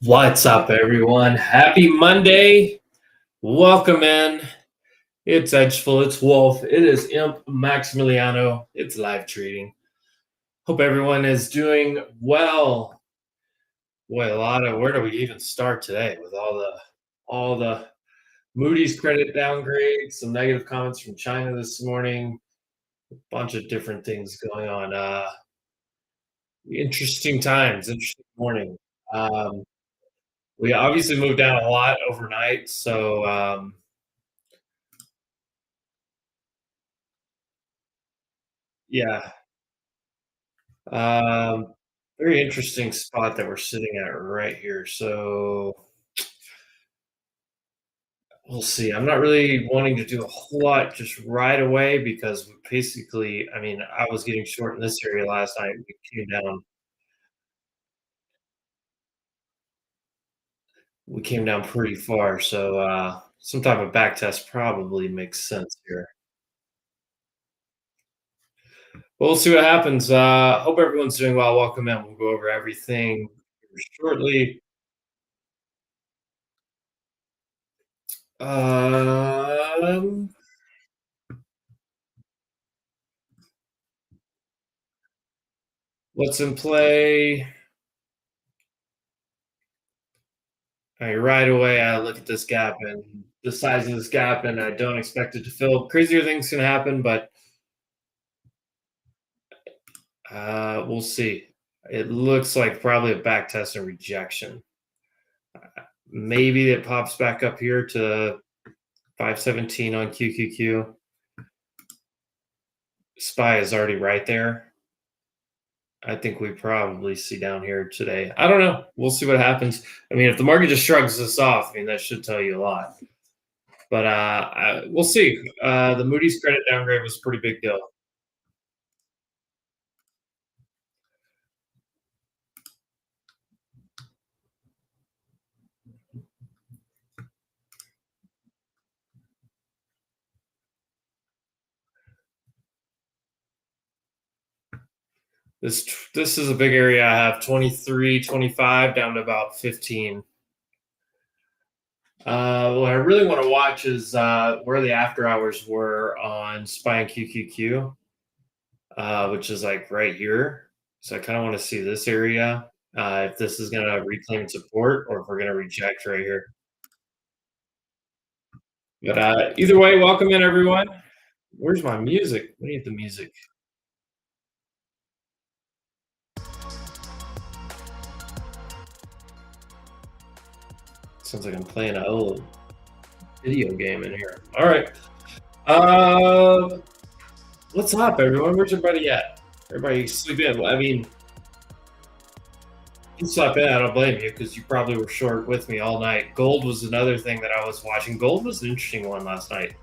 What's up, everyone? Happy Monday. Welcome in. It's Edgeful. It's Wolf. It is Imp Maximiliano. It's live trading. Hope everyone is doing well. Boy, where do we even start today with all the Moody's credit downgrades, some negative comments from China this morning, a bunch of different things going on. Interesting times, interesting morning. We obviously moved down a lot overnight, so yeah. Um, Very interesting spot that we're sitting at right here. So we'll see. I'm not really wanting to do a whole lot just right away because basically, I mean, I was getting short in this area last night. We came down pretty far. So some type of back test probably makes sense here. We'll see what happens. Hope everyone's doing well. Welcome in. We'll go over everything shortly. Um, what's in play? Right away, I look at this gap and the size of this gap, and I don't expect it to fill. Crazier things can happen, but we'll see. It looks like probably a back test and rejection. Maybe it pops back up here to 517 on QQQ. SPY is already right there. I think we probably see down here today. I don't know. We'll see what happens. I mean, if the market just shrugs this off, I mean, that should tell you a lot. But we'll see. The Moody's credit downgrade was a pretty big deal. This is a big area. I have 23, 25 down to about 15. What I really want to watch is where the after hours were on SPY and QQQ, which is like right here. So I kind of want to see this area, if this is going to reclaim support or if we're going to reject right here. But either way, welcome in, everyone. Where's my music? We need the music. Sounds like I'm playing a old video game in here. All right. Uh, what's up, everyone? Where's everybody at? Everybody sleep in. I mean, you slept in. I don't blame you because you probably were short with me all night. Gold was another thing that I was watching. Gold was an interesting one last night.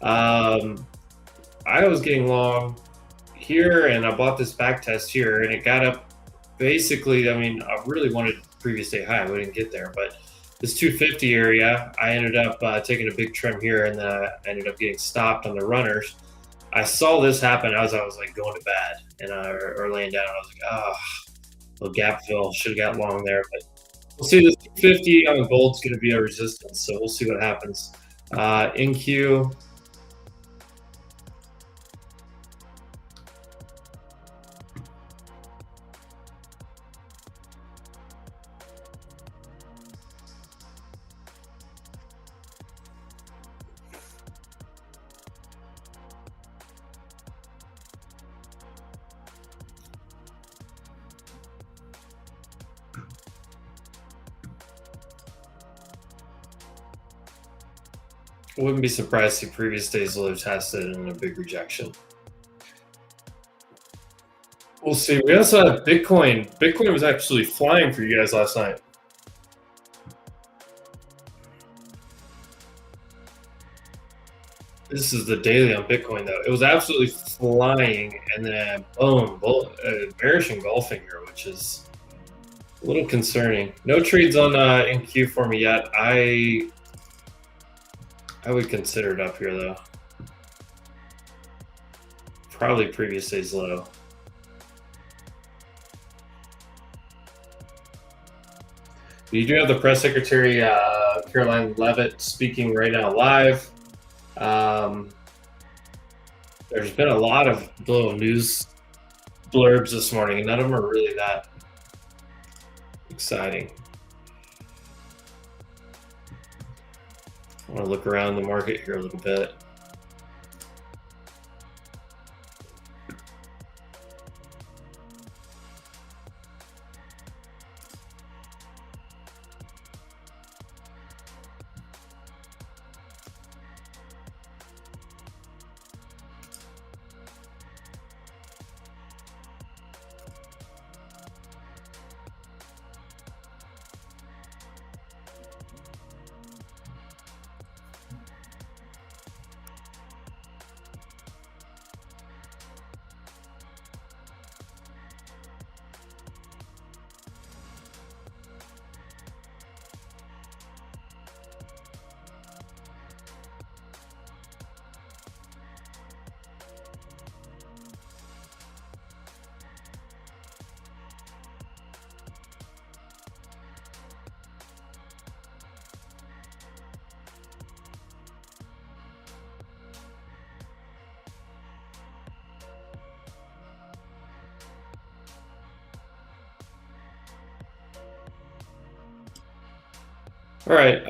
I was getting long here, and I bought this back test here, and it got up basically. I mean, I really wanted previous day high. We didn't get there, but this 250 area, I ended up taking a big trim here, and I ended up getting stopped on the runners. I saw this happen as I was like going to bed and or laying down. I was like, oh, little gap fill, should have got long there, but we'll see. This 250 on gold's going to be a resistance, so we'll see what happens. NQ. Wouldn't be surprised if previous days low tested and a big rejection. We'll see. We also have Bitcoin. Bitcoin was actually flying for you guys last night. This is the daily on Bitcoin, though. It was absolutely flying, and then boom, bearish engulfing here, which is a little concerning. No trades on NQ for me yet. I would consider it up here, though. Probably previous day's low. You do have the press secretary, Caroline Levitt, speaking right now live. There's been a lot of little news blurbs this morning, and none of them are really that exciting. I want to look around the market here a little bit. All right,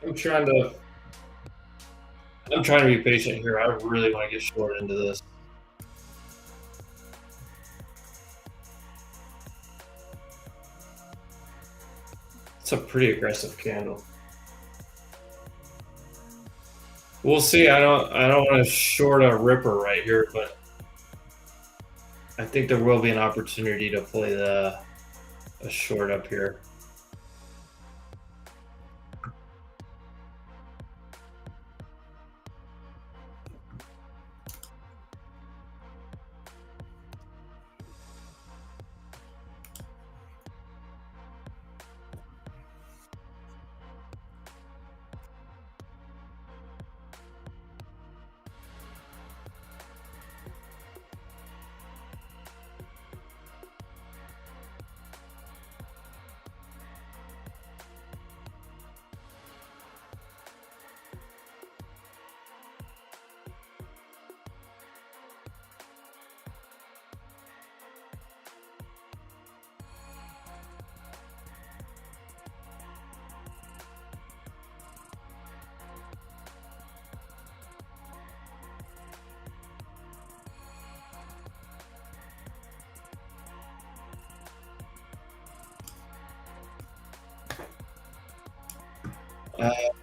I'm trying to be patient here. I really want to get short into this. It's a pretty aggressive candle. We'll see. I don't want to short a ripper right here, but I think there will be an opportunity to play a short up here.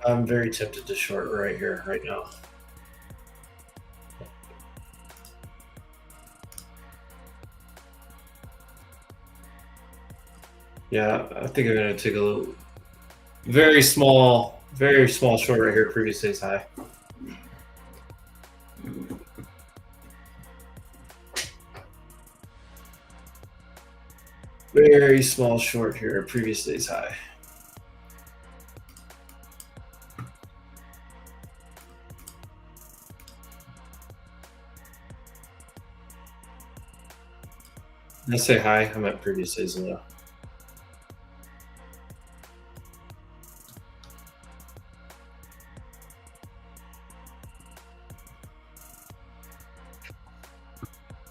I'm very tempted to short right here, right now. Yeah, I think I'm going to take a little, very small short right here, previous day's high. Very small short here, previous day's high. Did I say high? I'm at previous day's low.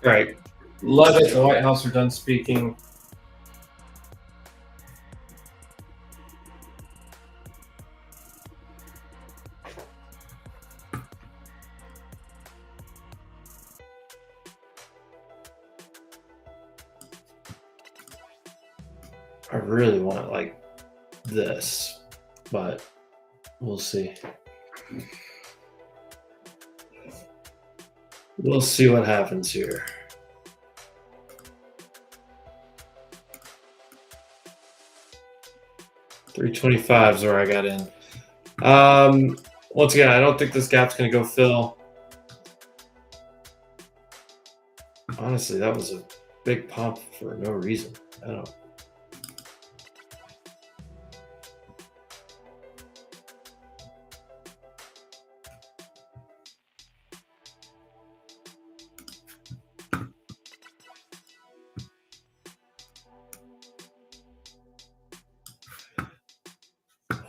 All right. Love it. The White House are done speaking. I really want it like this, but we'll see. We'll see what happens here. $325 is where I got in. Once again, I don't think this gap's going to go fill. Honestly, that was a big pump for no reason. I don't.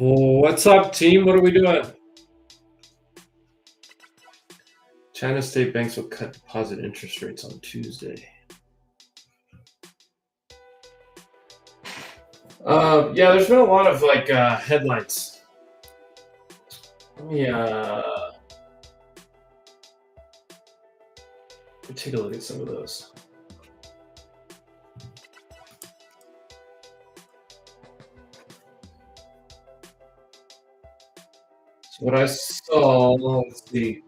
What's up, team? What are we doing? China state banks will cut deposit interest rates on Tuesday. Yeah, there's been a lot of like headlines. Let me take a look at some of those. So what I saw, let's see.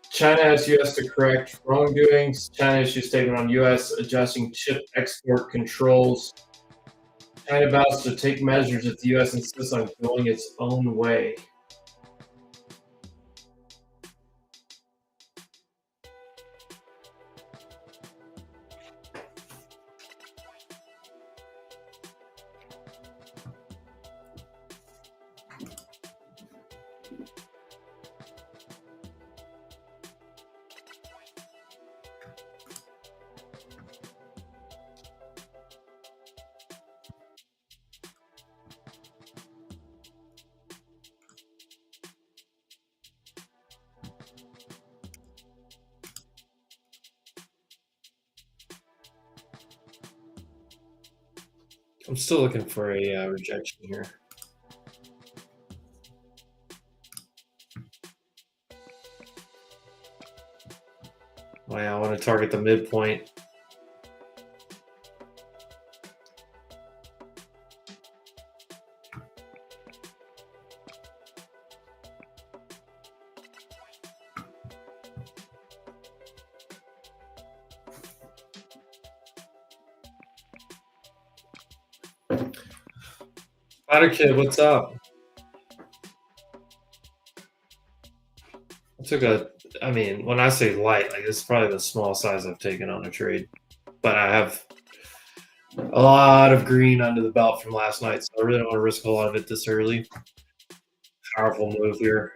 China asks U.S. to correct wrongdoings. China issues statement on U.S. adjusting chip export controls. China vows to take measures if the U.S. insists on going its own way. I'm still looking for a rejection here. Oh, yeah, I want to target the midpoint. Spider Kid, what's up? I mean, when I say light, like this is probably the smallest size I've taken on a trade. But I have a lot of green under the belt from last night, so I really don't want to risk a lot of it this early. Powerful move here.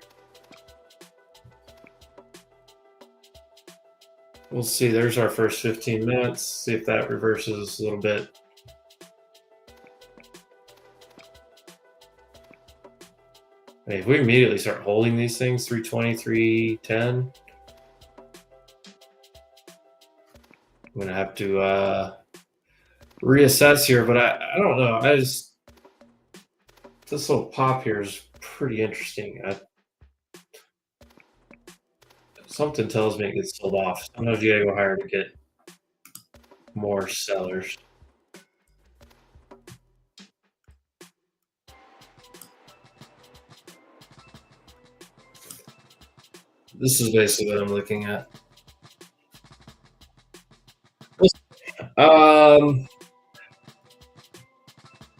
We'll see. There's our first 15 minutes. See if that reverses a little bit. Hey, if we immediately start holding these things, 320, 310, I'm going to have to reassess here, but I don't know. This little pop here is pretty interesting. Something tells me it gets sold off. Sometimes you gotta go higher to get more sellers. This is basically what I'm looking at. Um,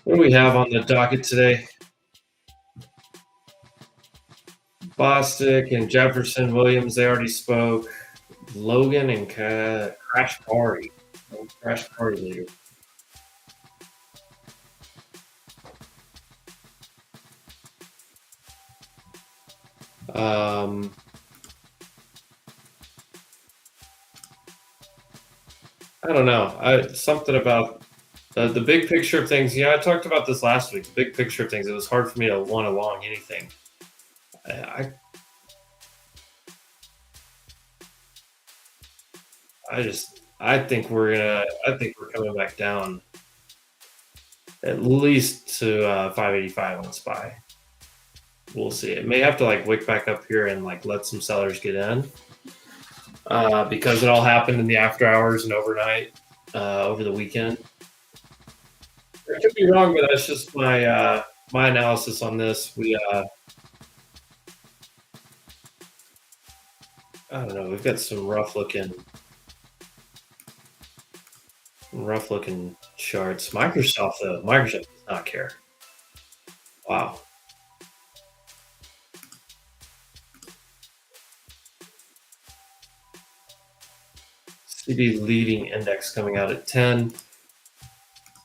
what do we have on the docket today? Bostic and Jefferson Williams, they already spoke. Logan and Crash Party. Crash Party leader. Um, I don't know. Something about the big picture of things. Yeah, I talked about this last week. The big picture of things. It was hard for me to want to long anything. I, I think I think we're coming back down at least to 585 on SPY. We'll see. It may have to like wick back up here and like let some sellers get in because it all happened in the after hours and overnight over the weekend. I could be wrong, but that's just my analysis on this. I don't know. We've got some rough looking charts. Microsoft does not care. Wow. CB leading index coming out at 10.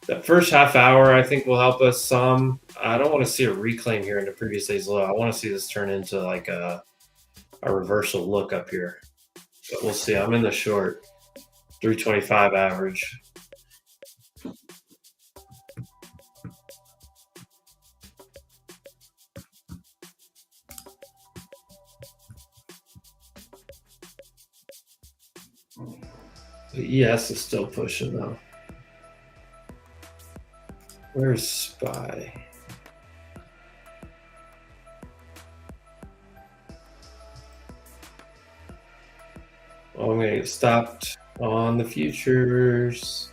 That first half hour, I think, will help us some. I don't want to see a reclaim here into previous day's low. I want to see this turn into like a reversal look up here. But we'll see. I'm in the short. 325 average. The ES is still pushing though. Where's SPY? Oh, I'm gonna get stopped on the futures.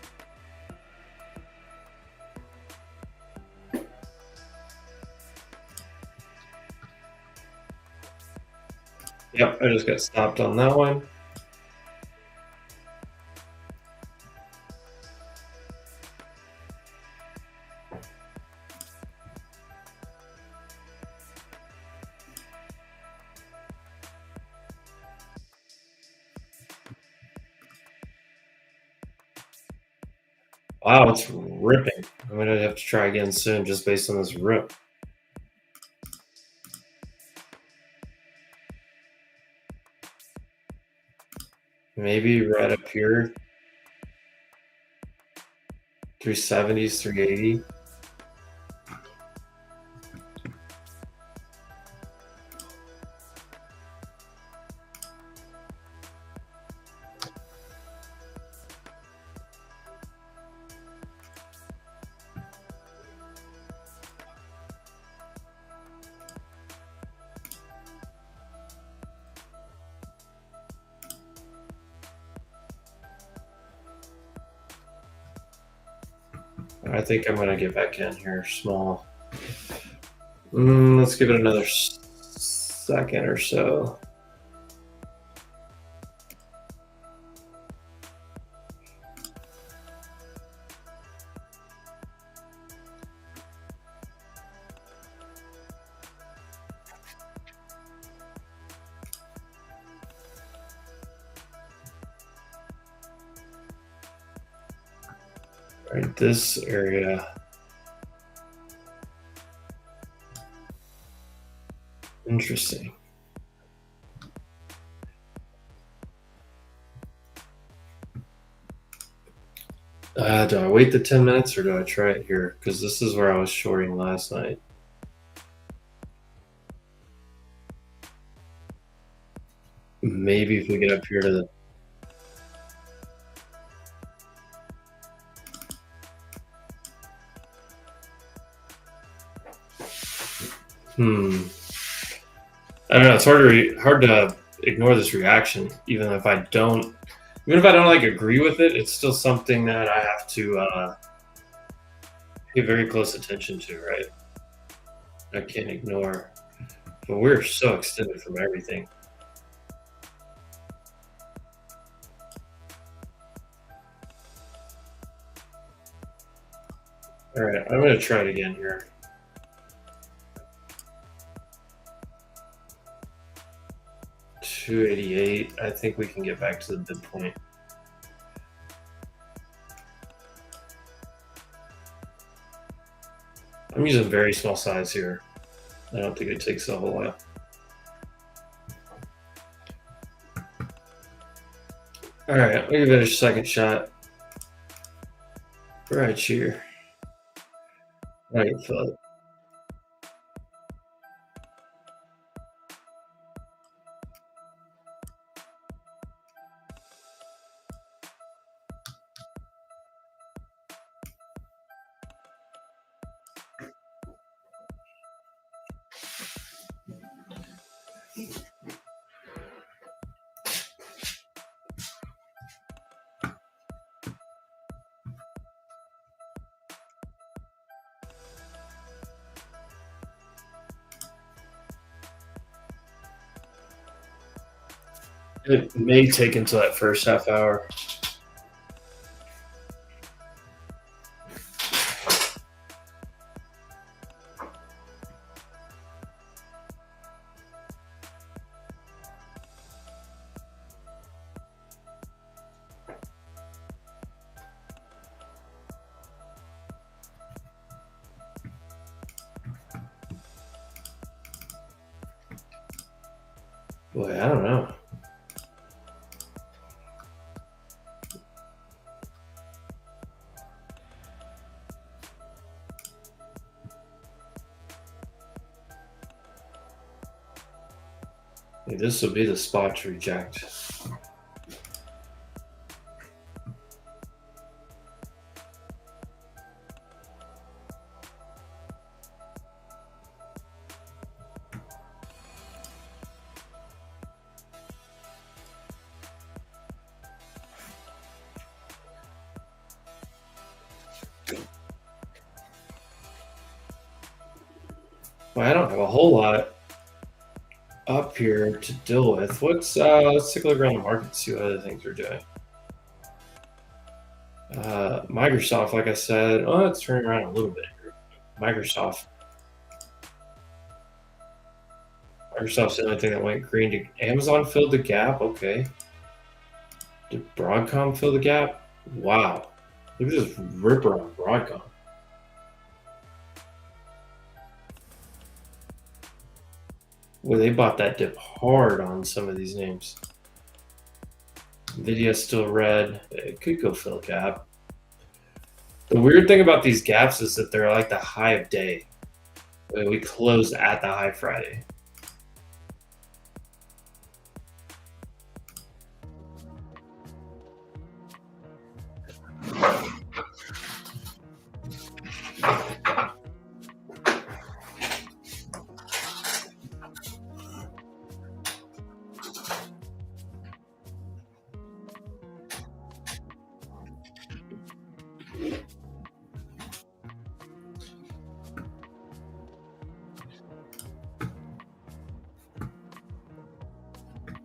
Yep, I just got stopped on that one. Wow, it's ripping. I'm gonna have to try again soon just based on this rip. Maybe right up here. 370s, 380. I think I'm gonna get back in here small. Let's give it another second or so. Right, this area. Interesting. Do I wait the 10 minutes or do I try it here? Because this is where I was shorting last night. Maybe if we get up here to the I don't know. It's hard to ignore this reaction, even if I don't like agree with it. It's still something that I have to pay very close attention to, right? I can't ignore. But we're so extended from everything. All right, I'm going to try it again here. $288. I think we can get back to the midpoint. I'm using very small size here. I don't think it takes a whole while. All right, I'll give it a second shot. Right here. All right, Philip. It may take until that first half hour. Boy, I don't know. This will be the spot to reject. Well, I don't have a whole lot up here to deal with. Let's take a look around the market and see what other things we're doing. Microsoft, like I said, it's turning around a little bit here. Microsoft's the only thing that went green. Amazon filled the gap. Okay. Did Broadcom fill the gap? Wow. Look at this ripper on Broadcom. Well, they bought that dip hard on some of these names. Nvidia's still red. It could go fill gap. The weird thing about these gaps is that they're like the high of day. We closed at the high Friday.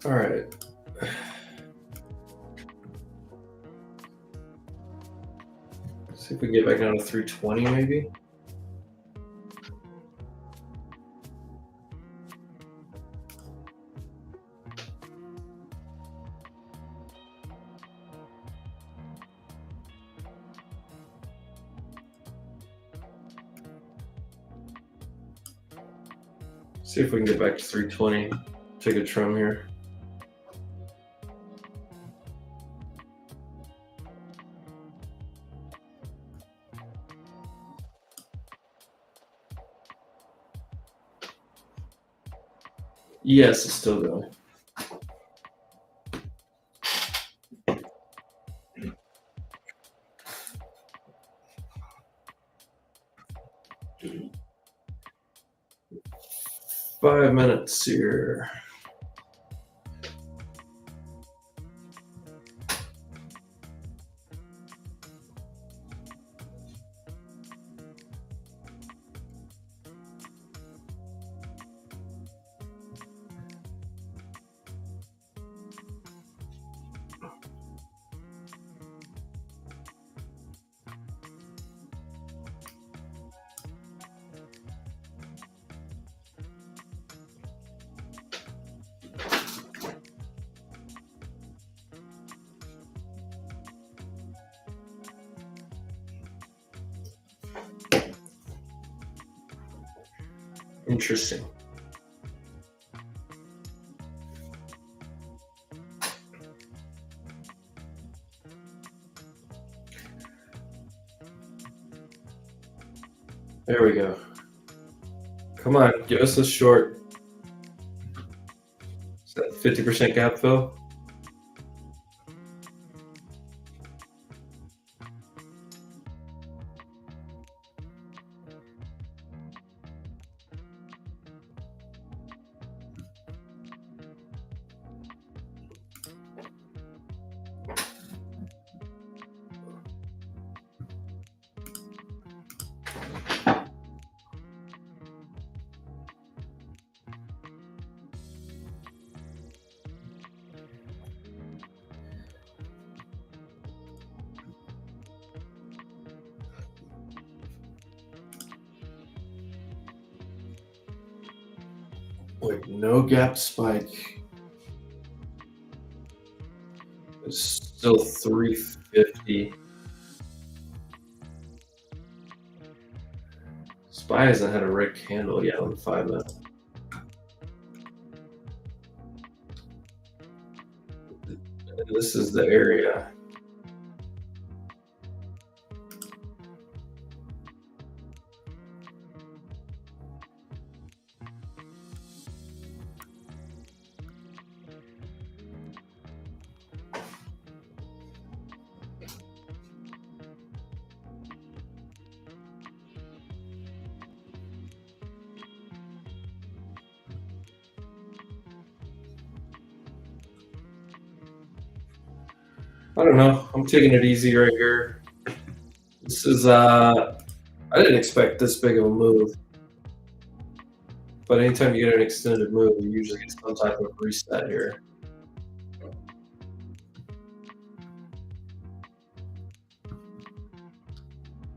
All right. See if we can get back down to 320 maybe. See if we can get back to 320. Take a trim here. Yes, it's still going. Five minutes here. Interesting. There we go. Come on, give us a short. Is that 50% gap fill? Wait, no gap spike. It's still 350. SPY hasn't had a red candle yet on the 5 minute. This is the area. I don't know. I'm taking it easy right here. This is I didn't expect this big of a move. But anytime you get an extended move, you usually get some type of reset here.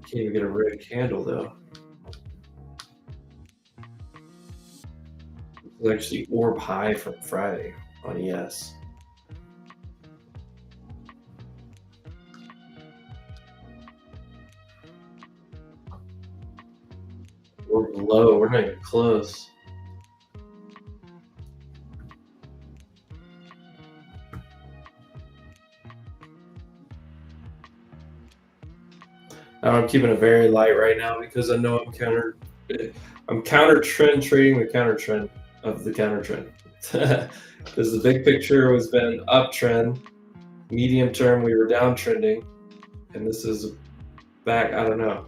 Can't even get a red candle though. It's actually orb high from Friday on ES. We're low. We're not even close. I'm keeping it very light right now because I know I'm counter trend trading the counter trend of the counter trend. Because the big picture has been uptrend, medium term we were downtrending, and this is back. I don't know.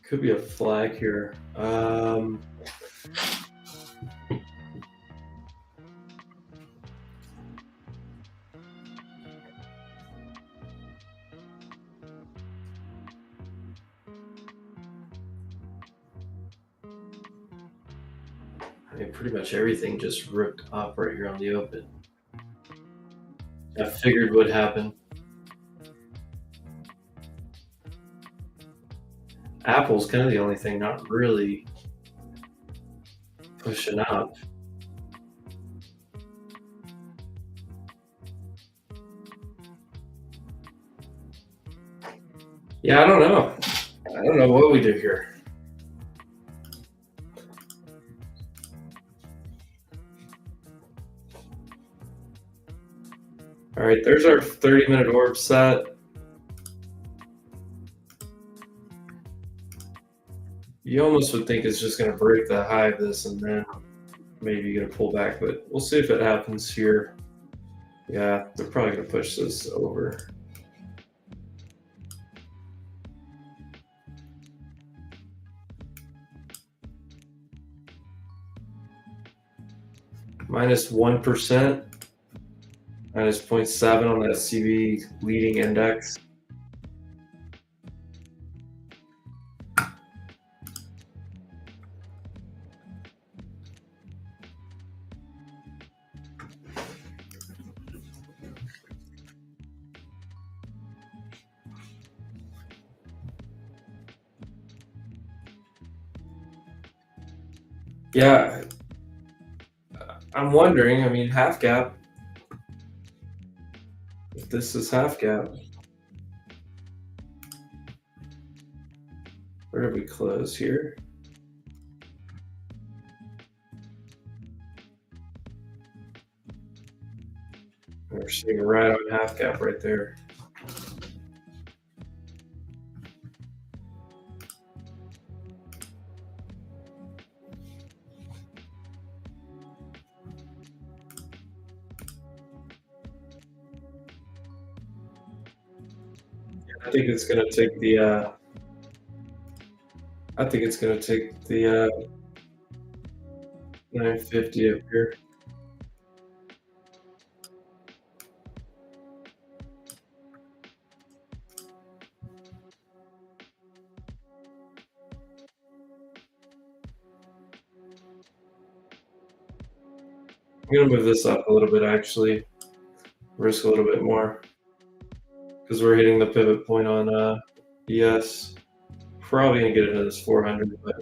Could be a flag here. I mean, pretty much everything just ripped up right here on the open. I figured would happen. Apple's kind of the only thing not really pushing up. Yeah, I don't know. I don't know what we do here. All right, there's our 30-minute orb set. You almost would think it's just going to break the high of this and then maybe get a pullback, but we'll see if it happens here. Yeah, they're probably going to push this over. Minus 1%, minus 0.7 on that CV leading index. Yeah, I'm wondering, I mean, half gap. If this is half gap. Where did we close here? We're sitting right on half cap right there. I think it's gonna take the. I think it's gonna take the 950 up here. I'm gonna move this up a little bit actually. Risk a little bit more because we're hitting the pivot point on ES. Probably gonna get into this 400, but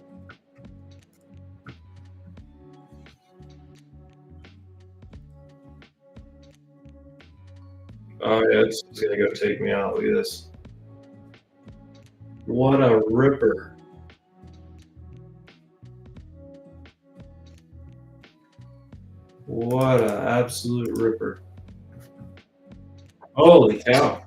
oh yeah, it's gonna go take me out. Look at this. What a ripper. What an absolute ripper. Holy cow.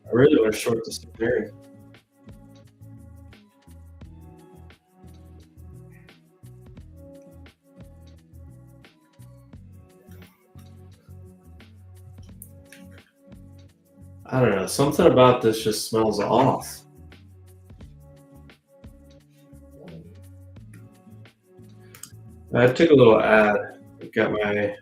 I really want to short this area. I don't know. Something about this just smells off. I took a little ad. Got my.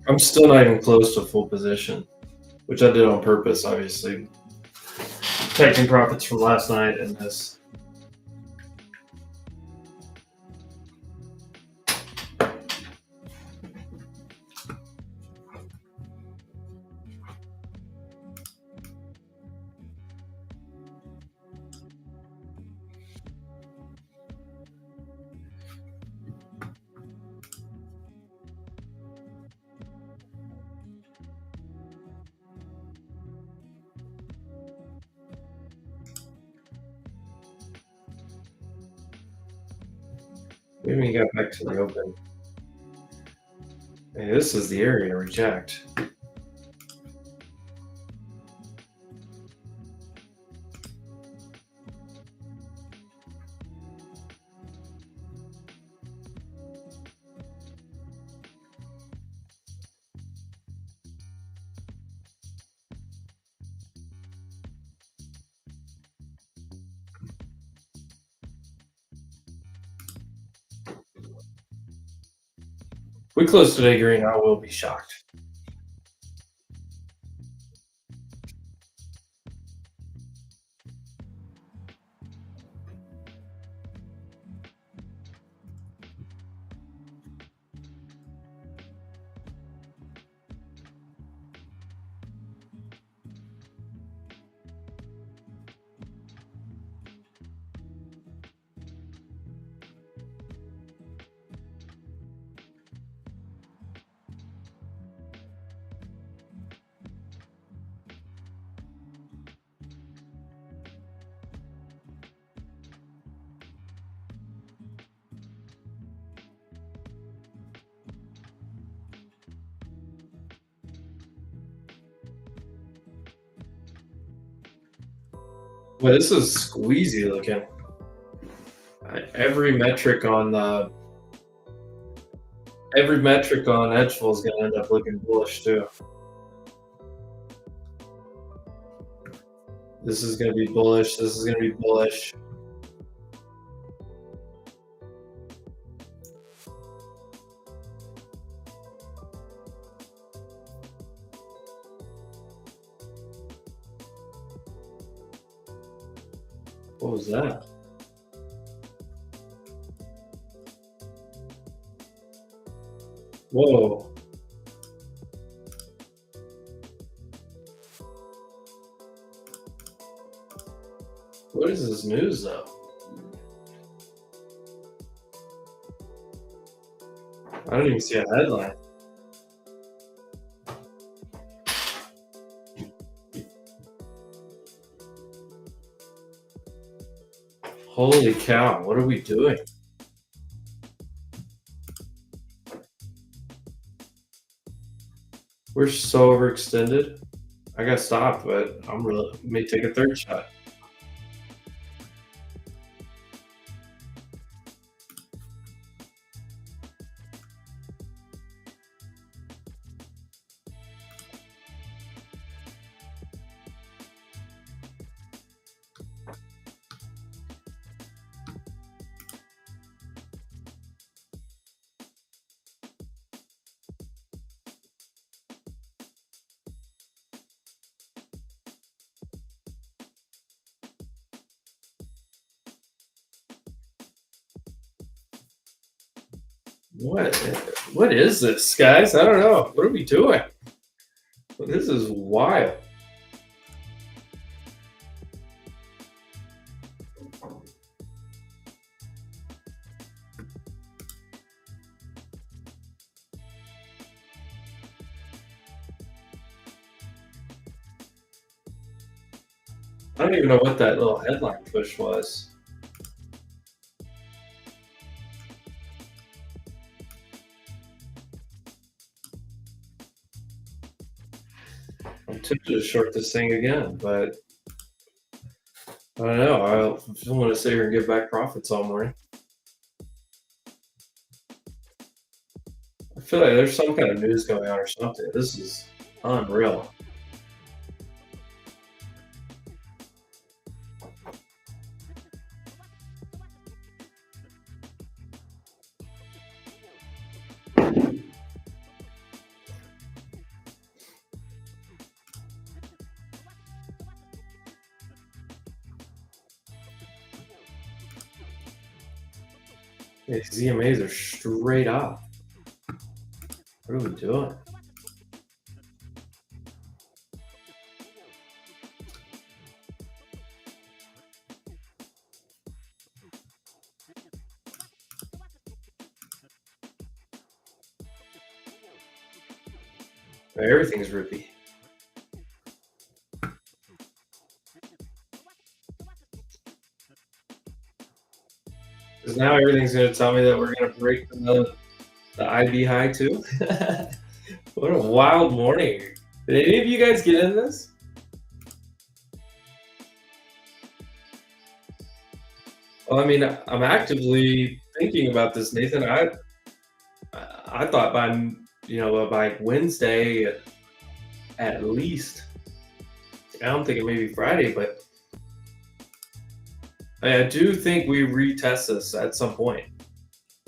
I'm still not even close to full position, which I did on purpose, obviously. Taking profits from last night and this. Maybe we got back to the open. Hey, this is the area to reject. If we close today green, I will be shocked. Well, this is squeezy looking. Every metric on Edgeful is going to end up looking bullish too. This is going to be bullish. This is going to be bullish. What was that? Whoa. What is this news though? I don't even see a headline. Holy cow, what are we doing? We're so overextended. I got stopped, but I'm really may take a third shot. What is this, guys? I don't know. What are we doing? This is wild. I don't even know what that little headline push was. I'm tempted to short this thing again, but I don't know. I just want to sit here and give back profits all morning. I feel like there's some kind of news going on or something. This is unreal. These ZMAs are straight up. What are we doing? Everything's rippy. Because now everything's going to tell me that we're going to break the IB high too. What a wild morning. Did any of you guys get in this? Well, I mean, I'm actively thinking about this, Nathan. I thought by Wednesday at least. I'm thinking maybe Friday, but I do think we retest this at some point.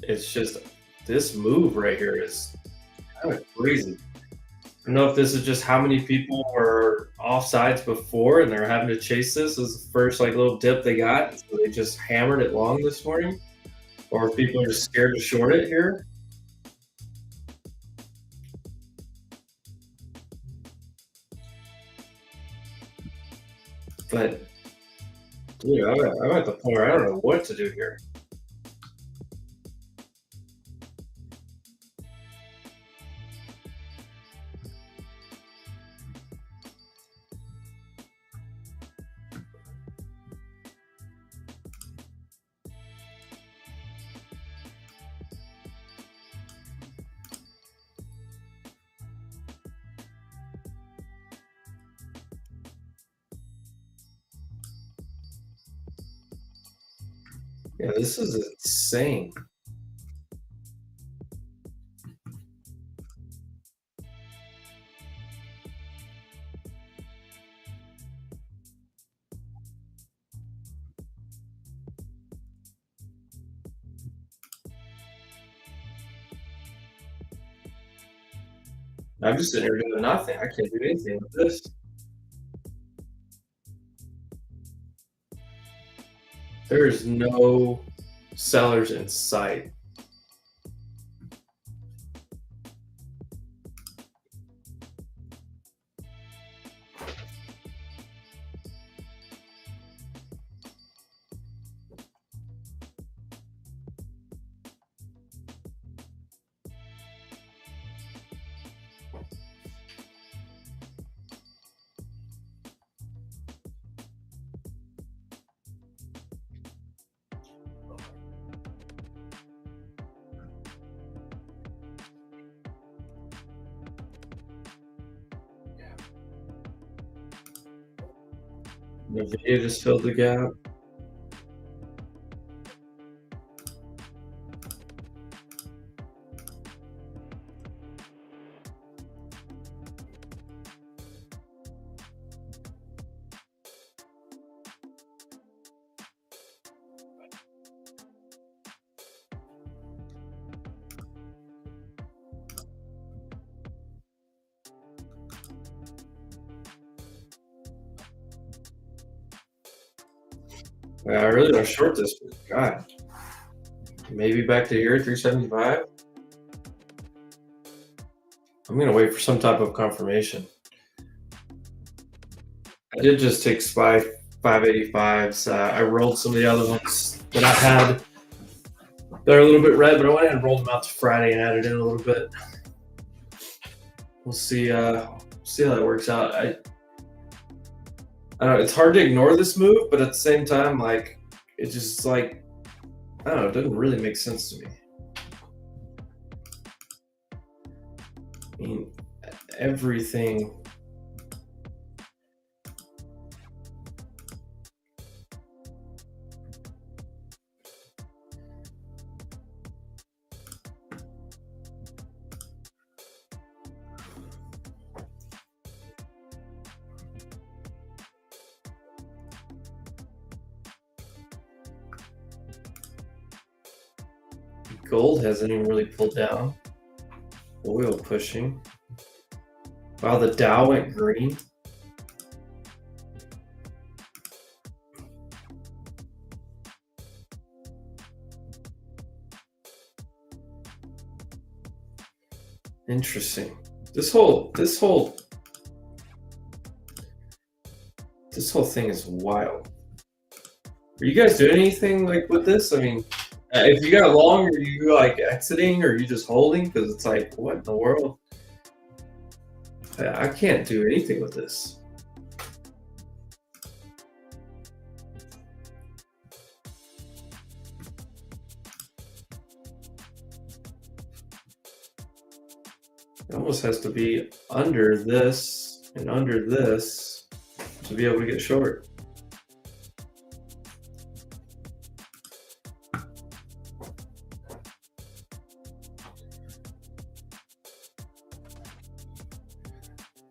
It's just this move right here is kind of crazy. I don't know if this is just how many people were offsides before and they're having to chase this as the first little dip they got, so they just hammered it long this morning, or if people are just scared to short it here. But dude, I'm at the point where I don't know what to do here. Yeah, this is insane. I'm just sitting here doing nothing. I can't do anything with this. There's no sellers in sight. The video just filled the gap. Yeah, I really want to short this, but God, maybe back to here, 375. I'm gonna wait for some type of confirmation. I did just take SPY 585s. I rolled some of the other ones that I had. They're a little bit red, but I went ahead and rolled them out to Friday and added in a little bit. We'll see. See how that works out. I don't know. It's hard to ignore this move, but at the same time, like it just like I don't know. It doesn't really make sense to me. I mean, everything. Gold hasn't even really pulled down. Oil pushing. Wow, the Dow went green. Interesting. This whole thing is wild. Are you guys doing anything like with this? I mean, if you got long, are you like exiting or are you just holding? Because it's like, what in the world? I can't do anything with this. It almost has to be under this and under this to be able to get short.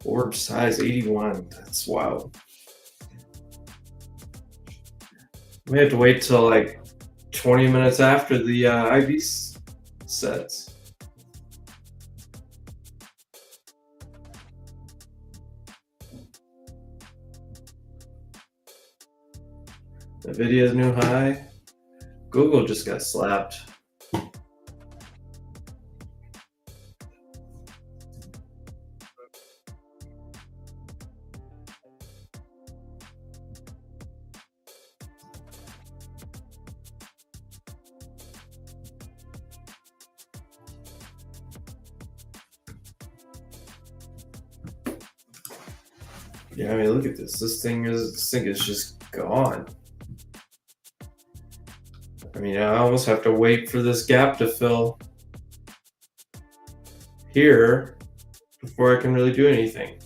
Orb size 81. That's wild. We have to wait till like 20 minutes after the IV sets. Nvidia's new high. Google just got slapped. Yeah, I mean, look at this. This thing is just gone. I mean, I almost have to wait for this gap to fill here before I can really do anything.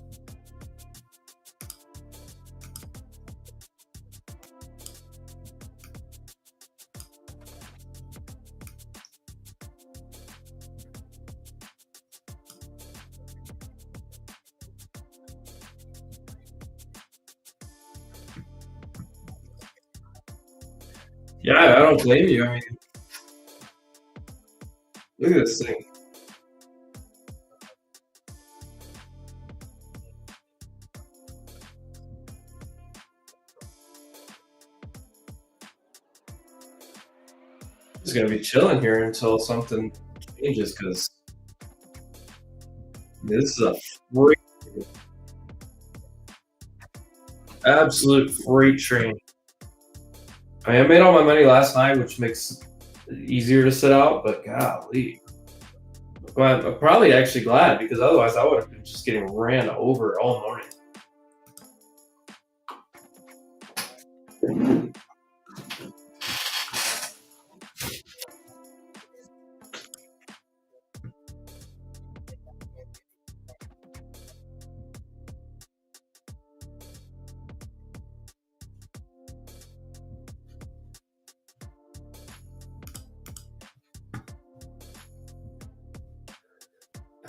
Yeah, I don't blame you. I mean, look at this thing. It's gonna be chilling here until something changes because this is a freight, absolute freight train. I mean, I made all my money last night, which makes it easier to sit out. But golly, well, I'm probably actually glad because otherwise I would have been just getting ran over all morning.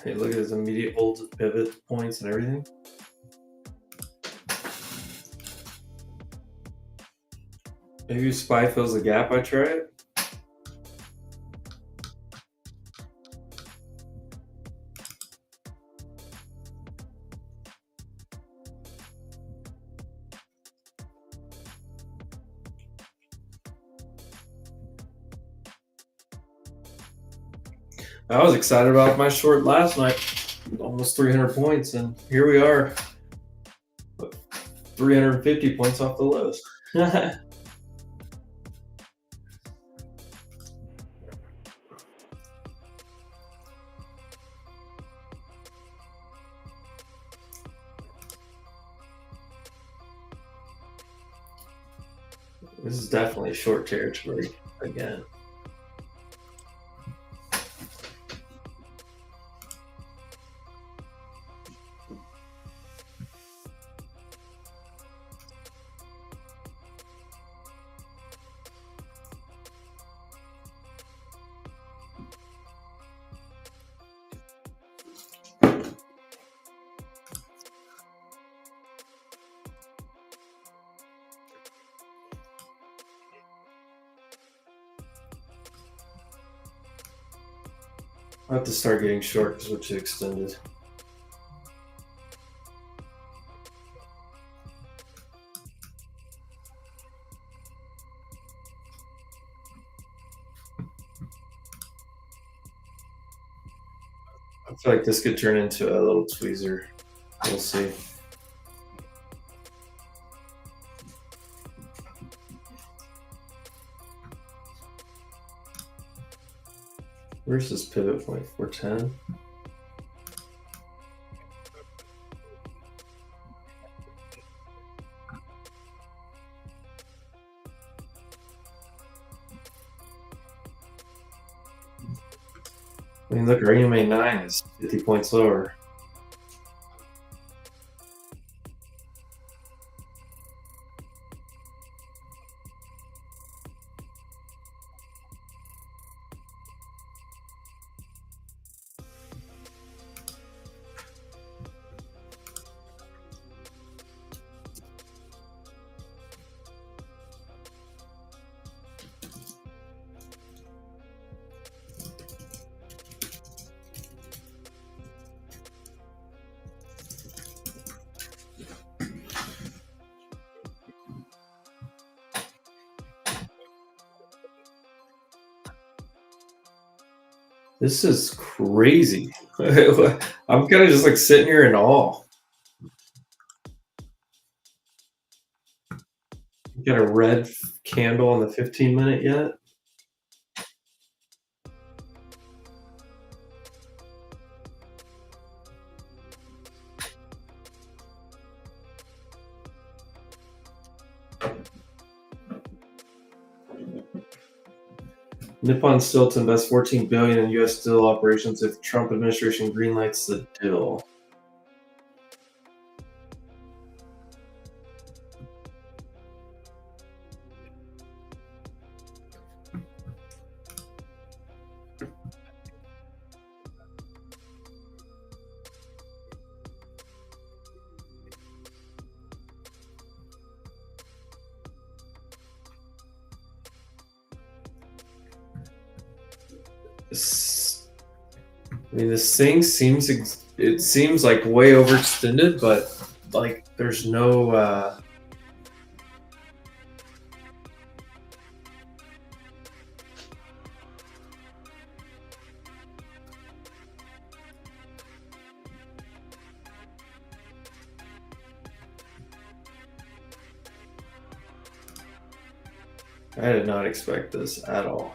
Hey, look at his immediate holds, pivot points, and everything. Maybe Spy fills the gap. I try it. I was excited about my short last night, almost 300 points, and here we are, 350 points off the lows. This is definitely short territory again. I have to start getting short because we're too extended. I feel like this could turn into a little tweezer. We'll see. Where's this pivot point? 410. I mean, look, our EMA 9 is 50 points lower. This is crazy. I'm kind of just like sitting here in awe. Got a red candle on the 15-minute yet? Nippon still to invest $14 billion in U.S. steel operations if Trump administration greenlights the deal. I mean, this thing seems like way overextended, but like there's no. I did not expect this at all.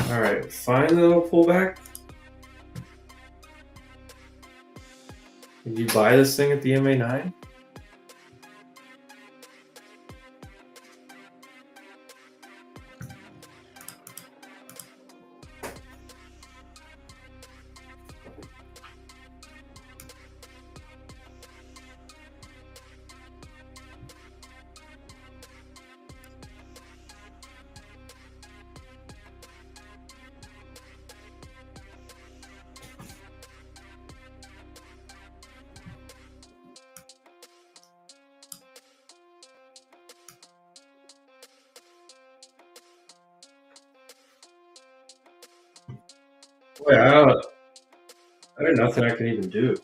All right, fine little pullback. Did you buy this thing at the MA9? Wait, there's nothing I can even do.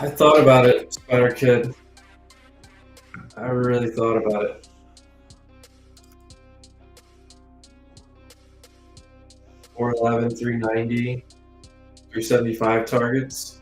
I thought about it, Spider Kid. I really thought about it. 411, 390, 375 targets.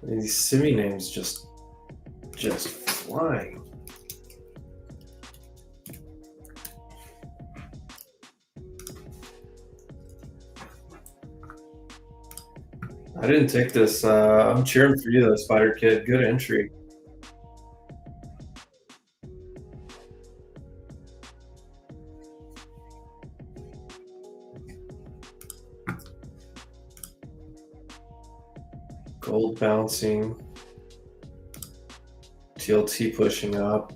These simi names just flying. I didn't take this. I'm cheering for you though, Spider Kid. Good entry. Gold bouncing. TLT pushing up.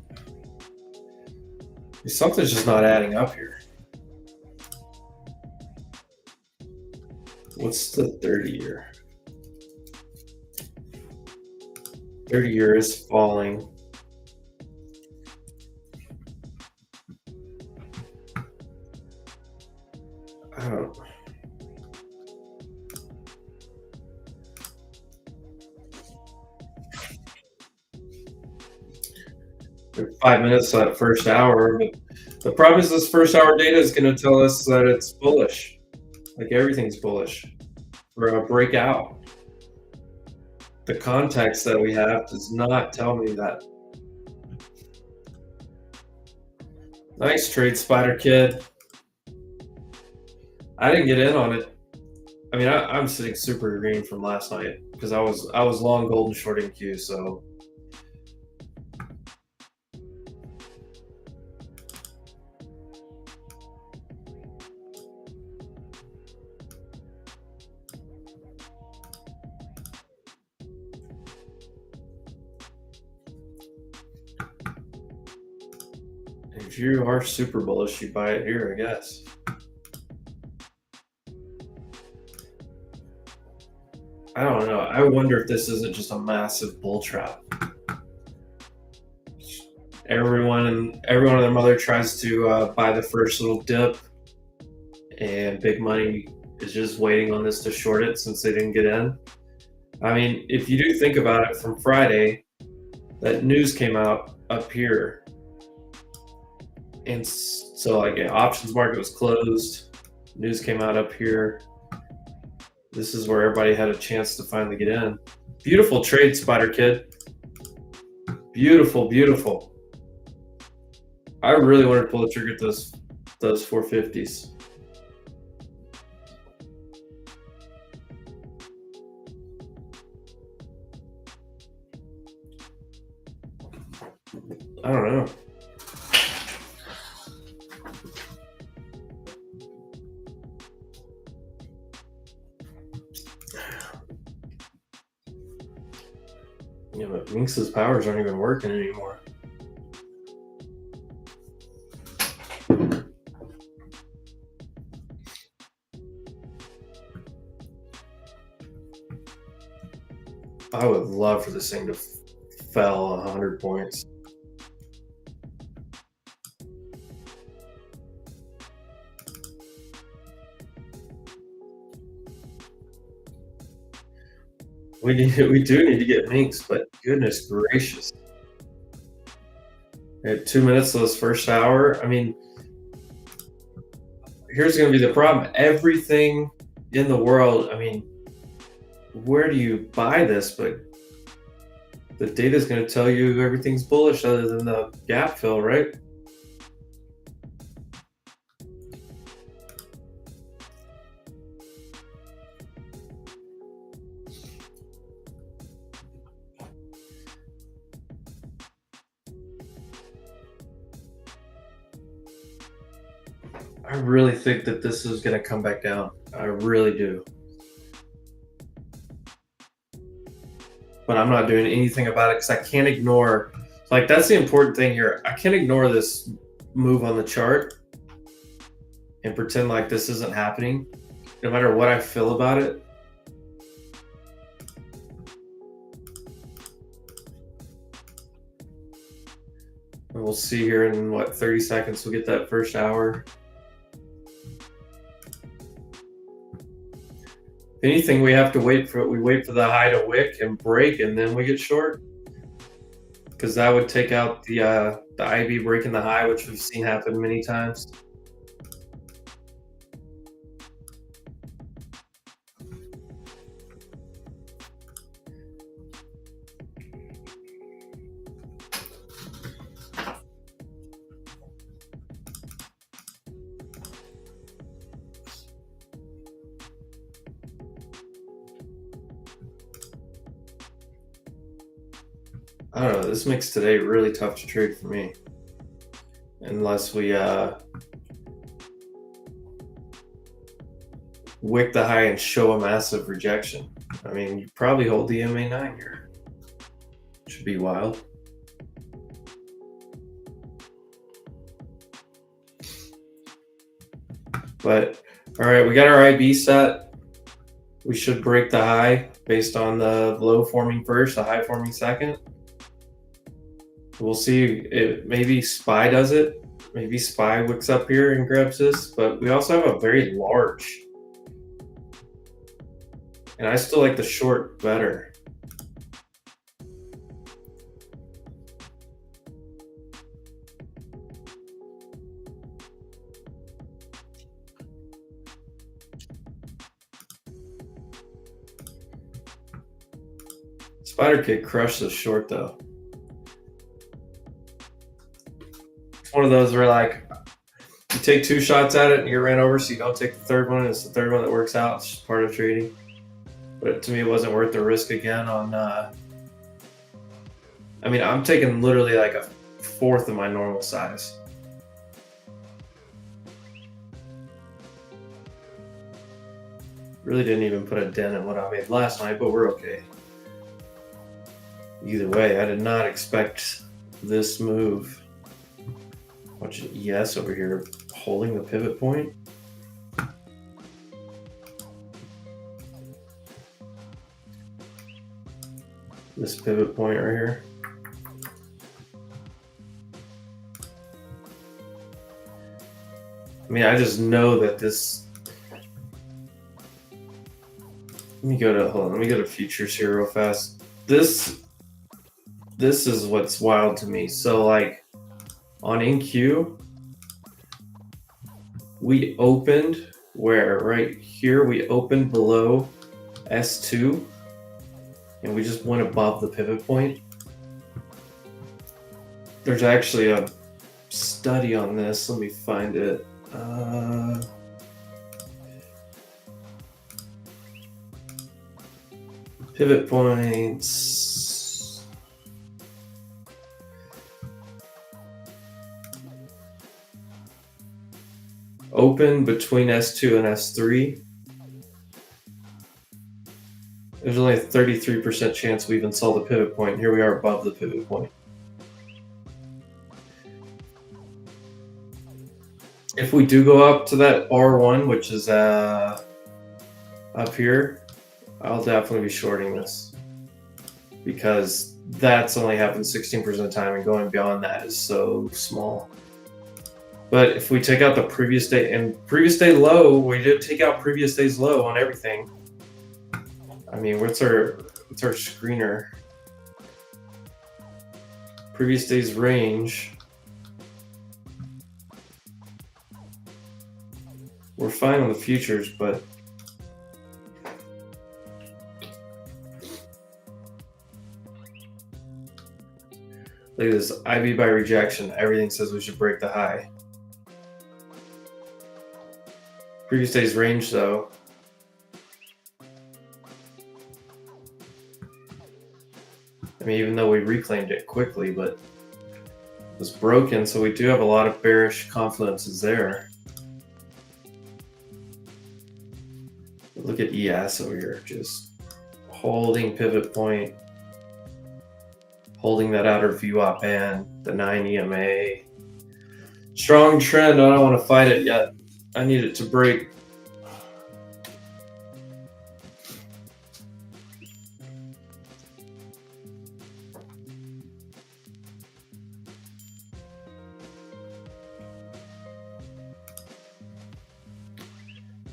Something's just not adding up here. What's the 30-year? 30-year is falling. I don't. 5 minutes that first hour, but the problem is this first hour data is going to tell us that it's bullish. Like everything's bullish for a breakout. The context that we have does not tell me that. Nice trade, Spider Kid. I didn't get in on it. I mean, I'm sitting super green from last night because I was long gold and shorting Q, so. If you are super bullish, you buy it here, I guess. I don't know. I wonder if this isn't just a massive bull trap. Everyone and their mother tries to buy the first little dip, and big money is just waiting on this to short it since they didn't get in. I mean, if you do think about it, from Friday, that news came out up here, and so like options market was closed. News came out up here. This is where everybody had a chance to finally get in. Beautiful trade, Spider Kid. Beautiful, beautiful. I really wanted to pull the trigger at those 450s. I don't know. Yeah, but Minx's powers aren't even working anymore. I would love for this thing to fell 100 points. We do need to get Minx, but goodness gracious. We had 2 minutes of this first hour. I mean, here's going to be the problem. Everything in the world, I mean, where do you buy this? But the data is going to tell you everything's bullish other than the gap fill, right? I really think that this is going to come back down. I really do. But I'm not doing anything about it because I can't ignore, like, that's the important thing here. I can't ignore this move on the chart and pretend like this isn't happening, no matter what I feel about it. And we'll see here in what, 30 seconds we'll get that first hour. If anything, we have to wait for the high to wick and break, and then we get short, because that would take out the IB breaking the high, which we've seen happen many times. I don't know. This makes today really tough to trade for me, unless we wick the high and show a massive rejection. I mean, you probably hold the MA9 here. Should be wild. But all right, we got our IB set. We should break the high based on the low forming first, the high forming second. We'll see if maybe SPY does it. Maybe SPY wicks up here and grabs this, but we also have a very large. And I still like the short better. Spider Kid crushed the short though. It's one of those where, like, you take 2 shots at it and you ran over, so you don't take the third one. It's the third one that works out. It's just part of trading. But to me, it wasn't worth the risk again on. I mean, I'm taking literally like a fourth of my normal size. Really didn't even put a dent in what I made last night, but we're okay. Either way, I did not expect this move. Watch an ES over here holding the pivot point. This pivot point right here. I mean, I just know that this. Let me go to futures here real fast. This is what's wild to me. So like on NQ, we opened where right here we opened below S2 and we just went above the pivot point. There's actually a study on this. Let me find it. Pivot points. Open between S2 and S3. There's only a 33% chance we even saw the pivot point. Here we are above the pivot point. If we do go up to that R1, which is up here, I'll definitely be shorting this because that's only happened 16% of the time, and going beyond that is so small. But if we take out the previous day and previous day low, we did take out previous day's low on everything. I mean, what's our screener? Previous day's range. We're fine on the futures, but look at this IB by rejection. Everything says we should break the high. Previous day's range, though. I mean, even though we reclaimed it quickly, but it was broken, so we do have a lot of bearish confluences there. Look at ES over here, just holding pivot point, holding that outer VWAP band, the 9 EMA. Strong trend, I don't want to fight it yet. I need it to break.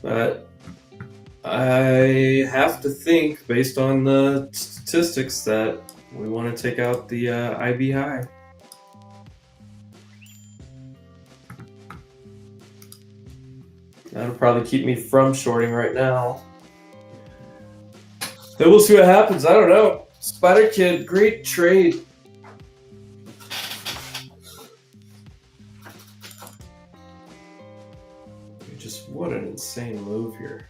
But I have to think, based on the statistics, that we want to take out the IB high. That'll probably keep me from shorting right now. Then we'll see what happens. I don't know. Spider Kid, great trade. Just what an insane move here.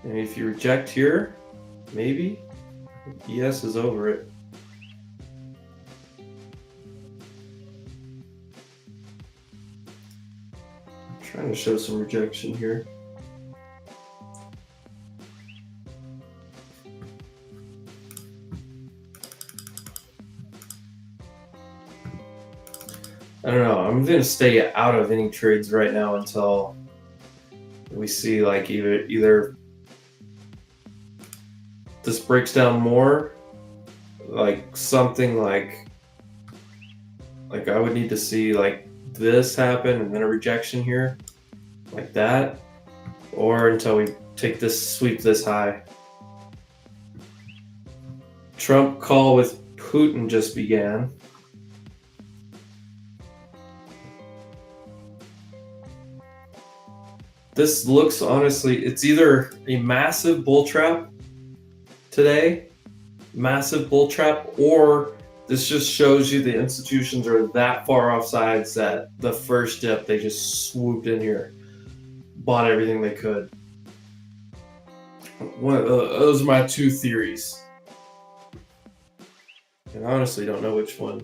And if you reject here, maybe ES is over it. I'm trying to show some rejection here. I don't know. I'm going to stay out of any trades right now until we see like either this breaks down more, like something like I would need to see like this happen and then a rejection here, like that, or until we take this, sweep this high. Trump call with Putin just began. This looks, honestly, it's either a massive bull trap today, massive bull trap, or this just shows you the institutions are that far off sides that the first dip, they just swooped in here, bought everything they could. Those are my two theories. And I honestly don't know which one.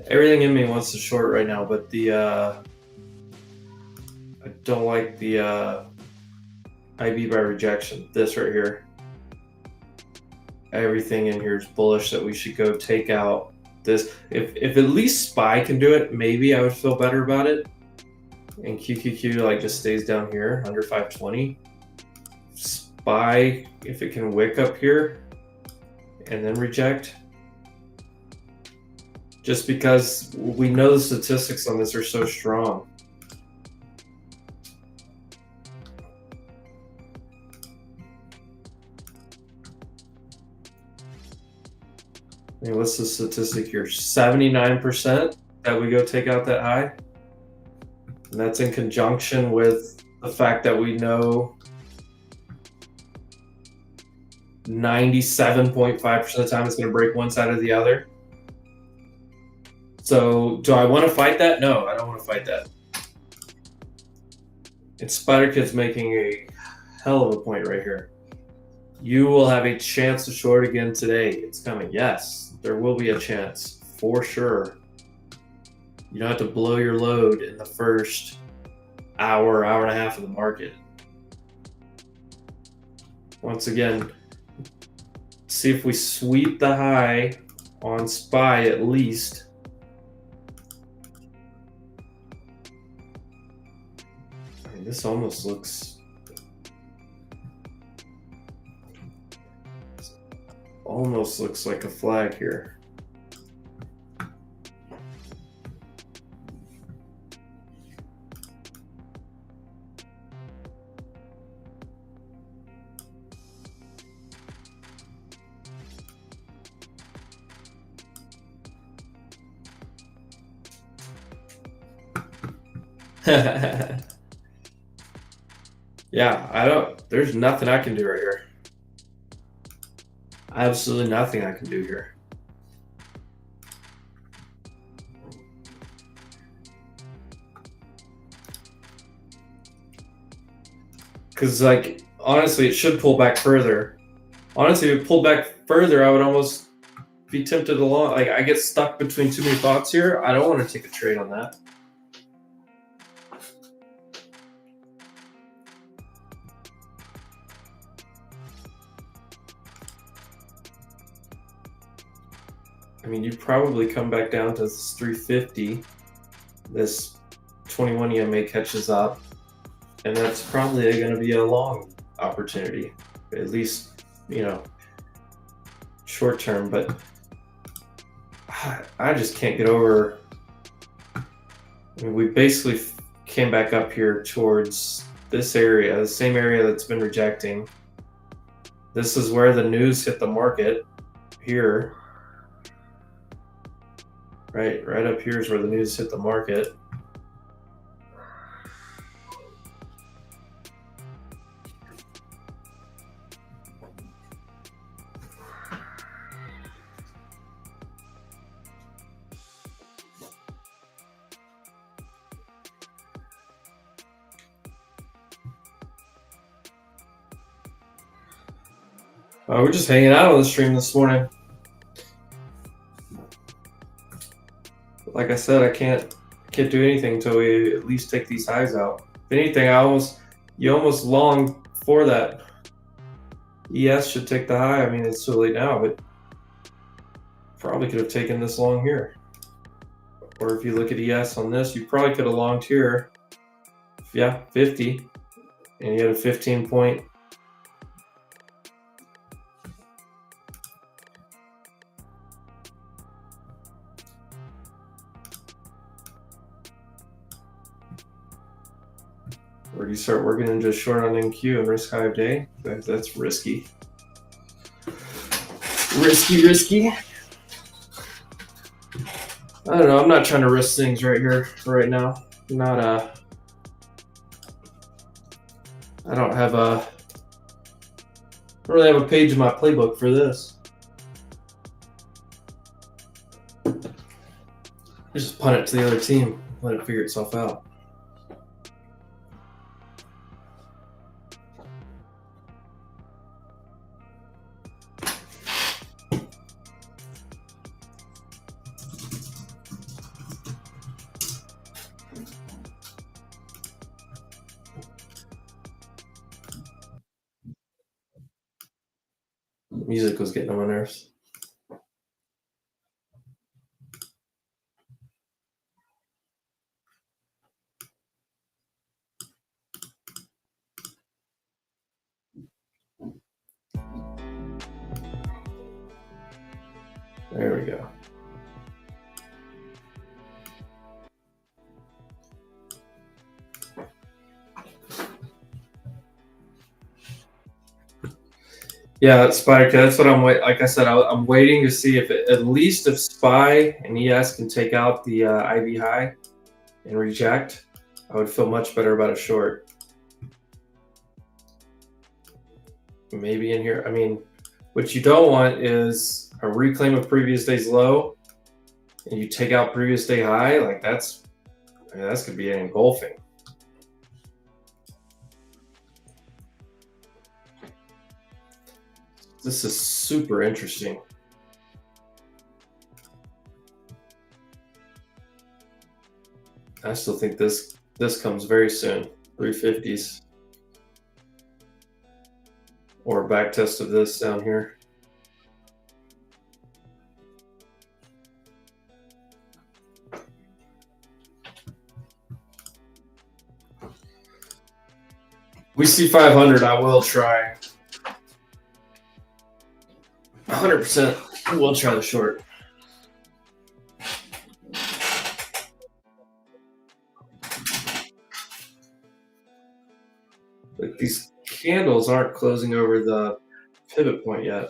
Everything in me wants to short right now, but the I don't like the IB by rejection. This right here. Everything in here is bullish that we should go take out this. If at least SPY can do it, maybe I would feel better about it. And QQQ like just stays down here under 520. SPY, if it can wick up here and then reject. Just because we know the statistics on this are so strong. I mean, what's the statistic here? 79% that we go take out that high. And that's in conjunction with the fact that we know 97.5% of the time it's going to break one side or the other. So do I want to fight that? No, I don't want to fight that. And Spider Kid's making a hell of a point right here. You will have a chance to short again today. It's coming. Yes, there will be a chance for sure. You don't have to blow your load in the first hour, hour and a half of the market. Once again, see if we sweep the high on SPY at least. I mean, this almost looks like a flag here. Yeah, there's nothing I can do right here. Absolutely nothing I can do here. Because, like, honestly, it should pull back further. Honestly, if it pulled back further, I would almost be tempted to long. Like, I get stuck between too many thoughts here. I don't want to take a trade on that. I mean, you probably come back down to this 350. This 21 EMA catches up, and that's probably going to be a long opportunity, at least, you know, short term. But I just can't get over. I mean, we basically came back up here towards this area, the same area that's been rejecting. This is where the news hit the market here. Right up here is where the news hit the market. We're just hanging out on the stream this morning. Like I said, I can't do anything until we at least take these highs out. If anything, you almost long for that. ES should take the high. I mean, it's too late now, but probably could have taken this long here. Or if you look at ES on this, you probably could have longed here. Yeah, 50, and you had a 15 point. Or do you start working into a short on NQ and risk high of day? That's risky. Risky. I don't know. I'm not trying to risk things right here, right now. I don't really have a page in my playbook for this. Just punt it to the other team. Let it figure itself out. Music was getting on my nerves. There we go. Yeah, that's SPY. That's what I'm waiting. Like I said, I'm waiting to see if at least if SPY and ES can take out the IV high and reject, I would feel much better about a short. Maybe in here. I mean, what you don't want is a reclaim of previous day's low, and you take out previous day high. Like that's could be an engulfing. This is super interesting. I still think this comes very soon. 350s. Or a back test of this down here. We see 500, I will try. 100% we'll try the short. Like these candles aren't closing over the pivot point yet.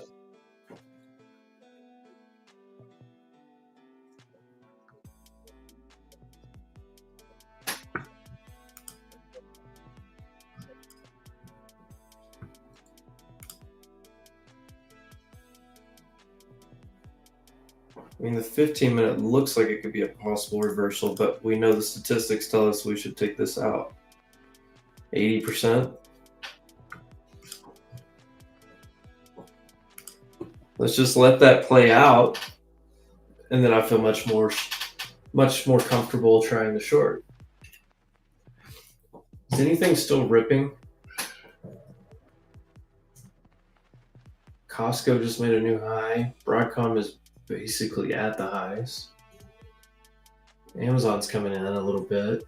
I mean, the 15-minute looks like it could be a possible reversal, but we know the statistics tell us we should take this out. 80%. Let's just let that play out, and then I feel much more comfortable trying the short. Is anything still ripping? Costco just made a new high. Broadcom is basically at the highs. Amazon's coming in a little bit.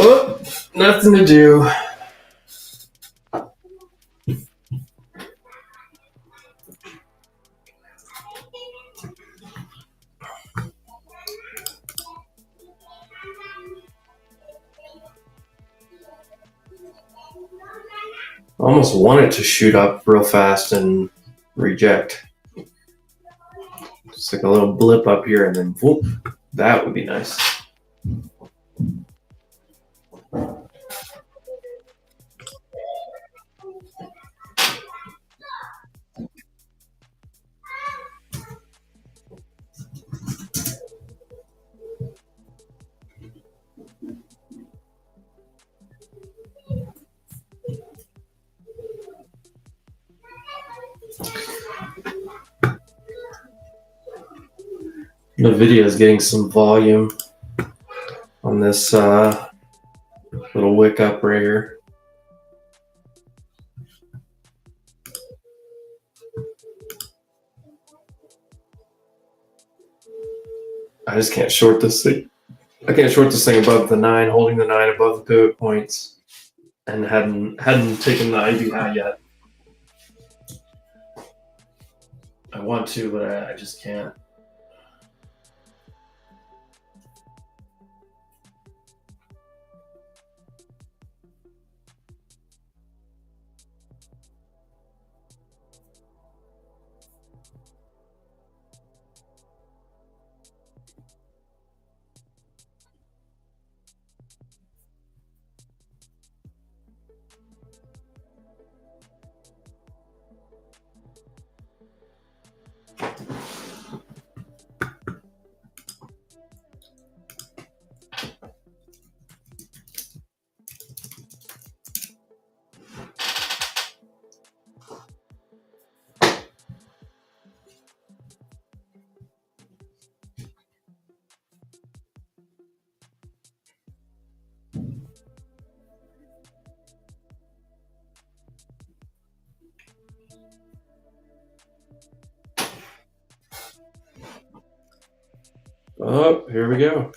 Oh, nothing to do. I almost want it to shoot up real fast and reject. Just like a little blip up here and then whoop. That would be nice. The video is getting some volume on this little wick up right here. I just can't short this thing. I can't short this thing above the 9, holding the 9 above the pivot points, and hadn't taken the IV high yet. I want to, but I just can't. Oh, here we go.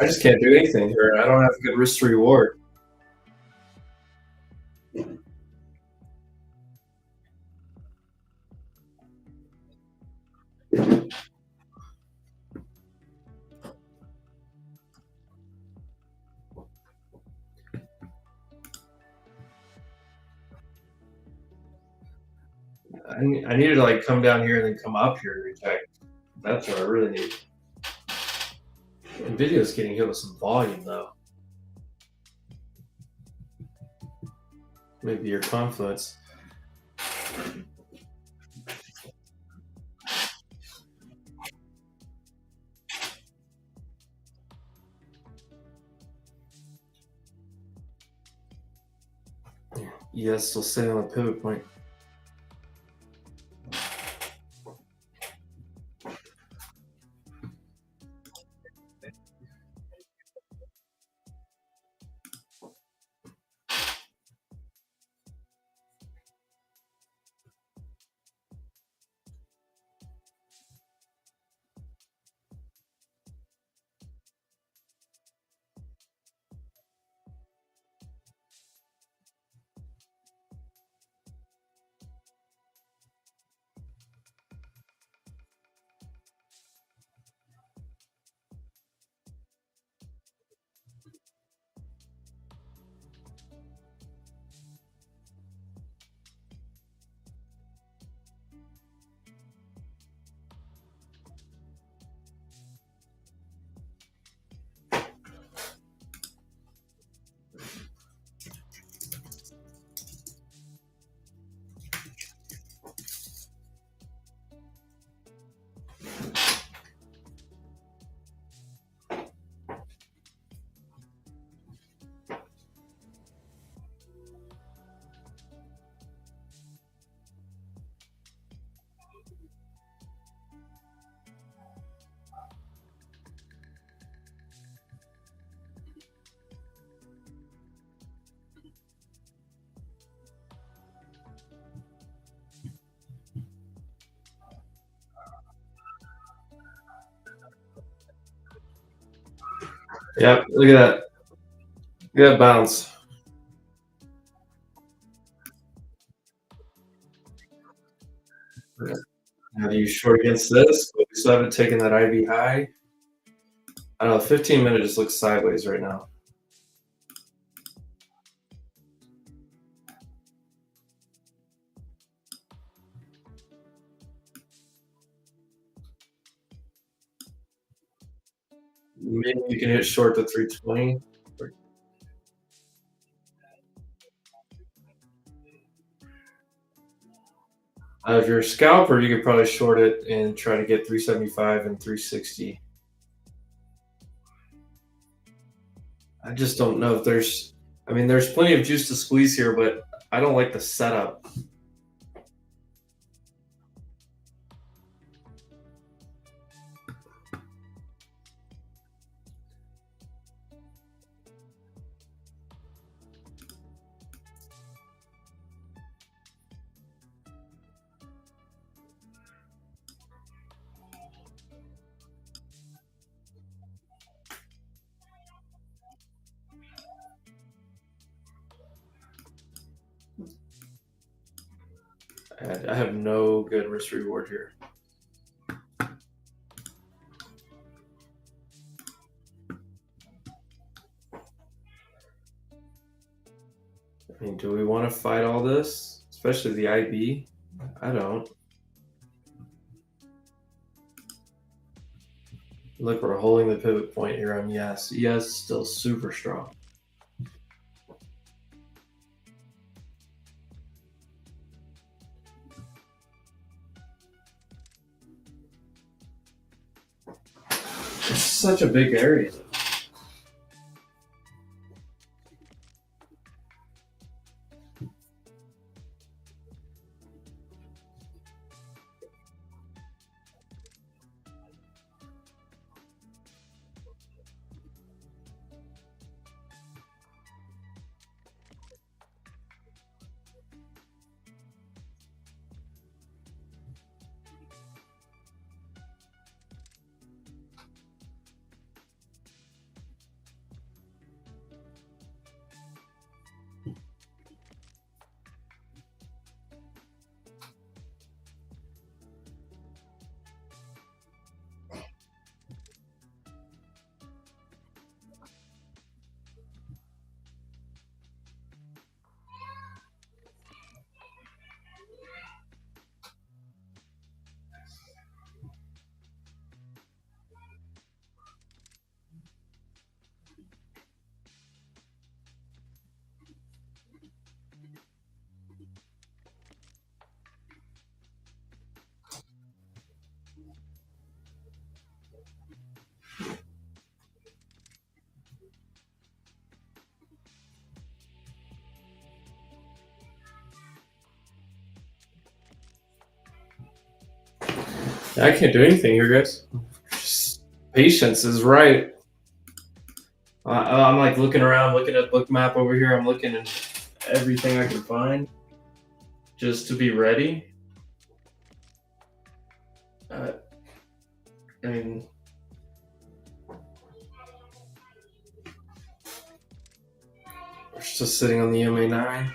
I just can't do anything here. I don't have a good risk to reward. I needed to like come down here and then come up here to reject. That's what I really need. Nvidia's getting hit with some volume though. Maybe your confluence. Yes, we'll stay on the pivot point. Yep, look at that. Look at that bounce. How do you short against this? But we still haven't taken that IV high. I don't know, 15-minute just looks sideways right now. Maybe you can hit short to 320. If you're a scalper, you could probably short it and try to get 375 and 360. I just don't know if there's. I mean, there's plenty of juice to squeeze here, but I don't like the setup. I have no good risk reward here. I mean, do we want to fight all this, especially the IB? I don't. Look, we're holding the pivot point here on yes. Yes, still super strong. It's such a big area. I can't do anything here, guys. Just patience is right. I'm like looking around, looking at book map over here. I'm looking at everything I can find just to be ready. I mean, we're just sitting on the MA9.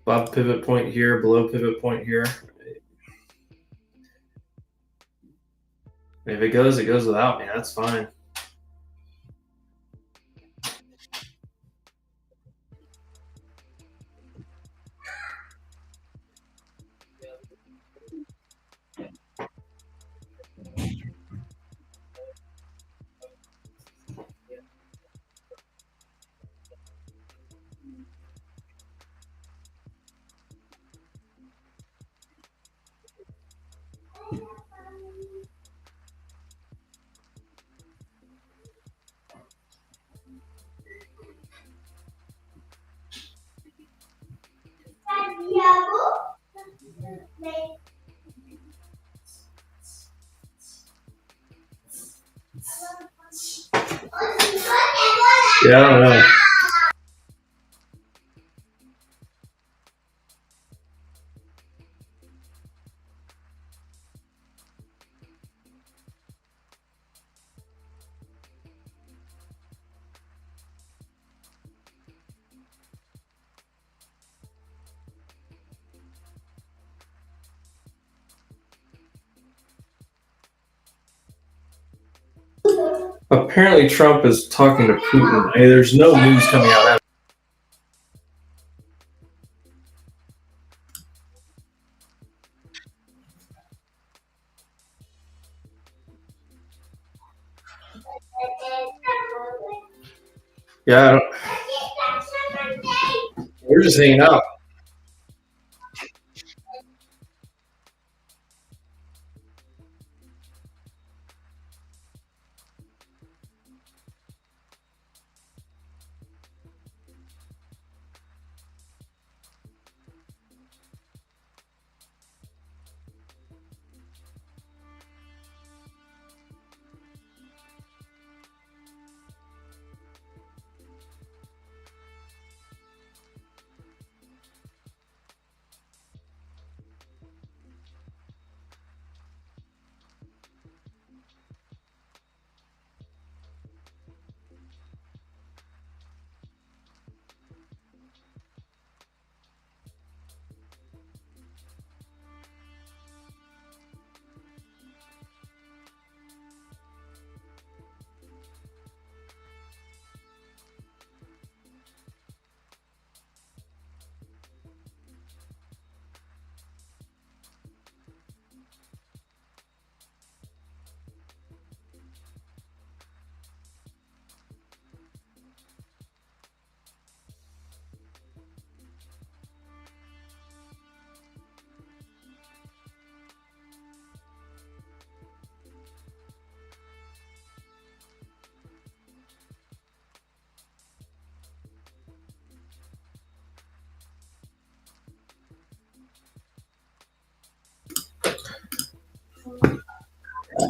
Above pivot point here, below pivot point here. If it goes without me. That's fine. Yeah, I don't know. Apparently, Trump is talking to Putin. Hey, there's no news coming out. Yeah, we're just hanging out.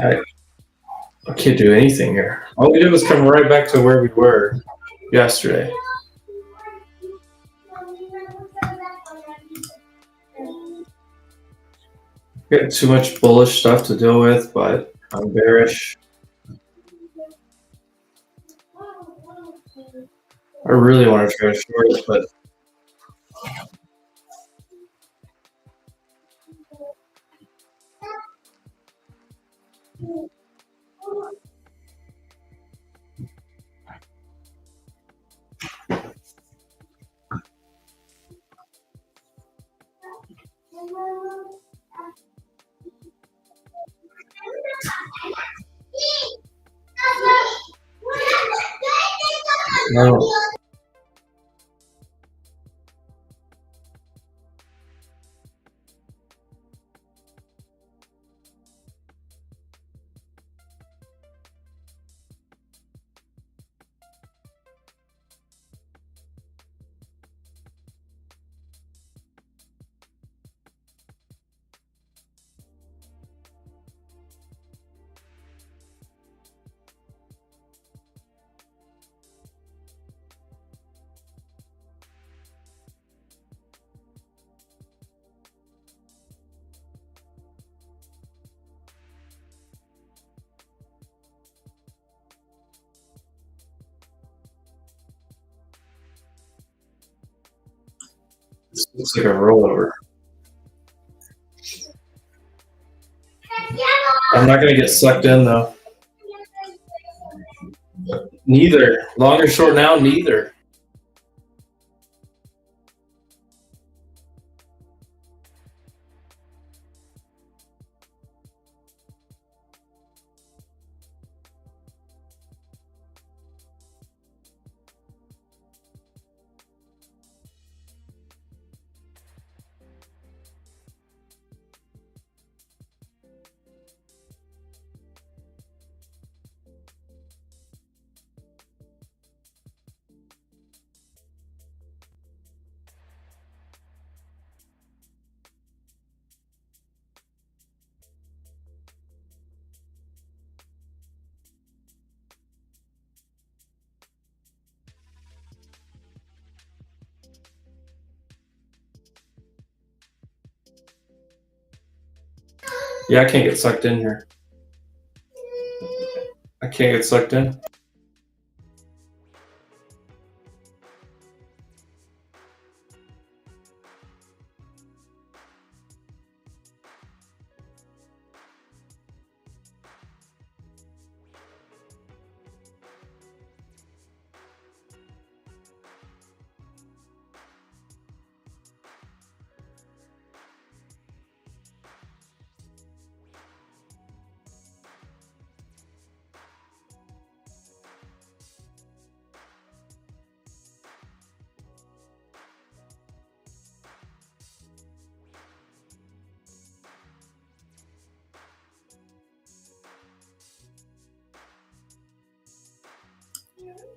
I, I can't do anything here. All we did was come right back to where we were yesterday. Got too much bullish stuff to deal with, but I'm bearish. I really want to try to short it, but no. This looks like a rollover. I'm not going to get sucked in, though. Neither. Long or short now, neither. Yeah, I can't get sucked in here. I can't get sucked in.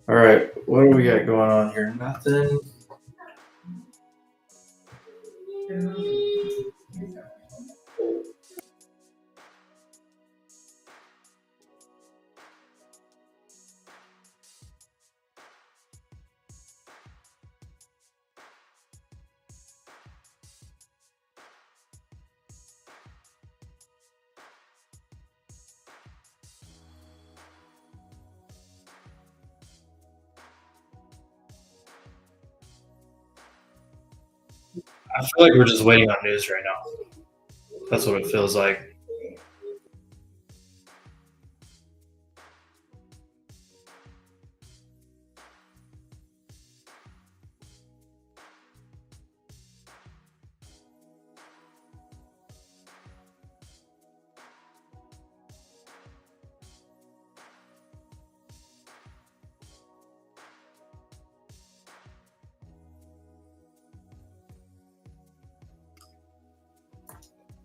All right, what do we got going on here? Nothing. I feel like we're just waiting on news right now. That's what it feels like.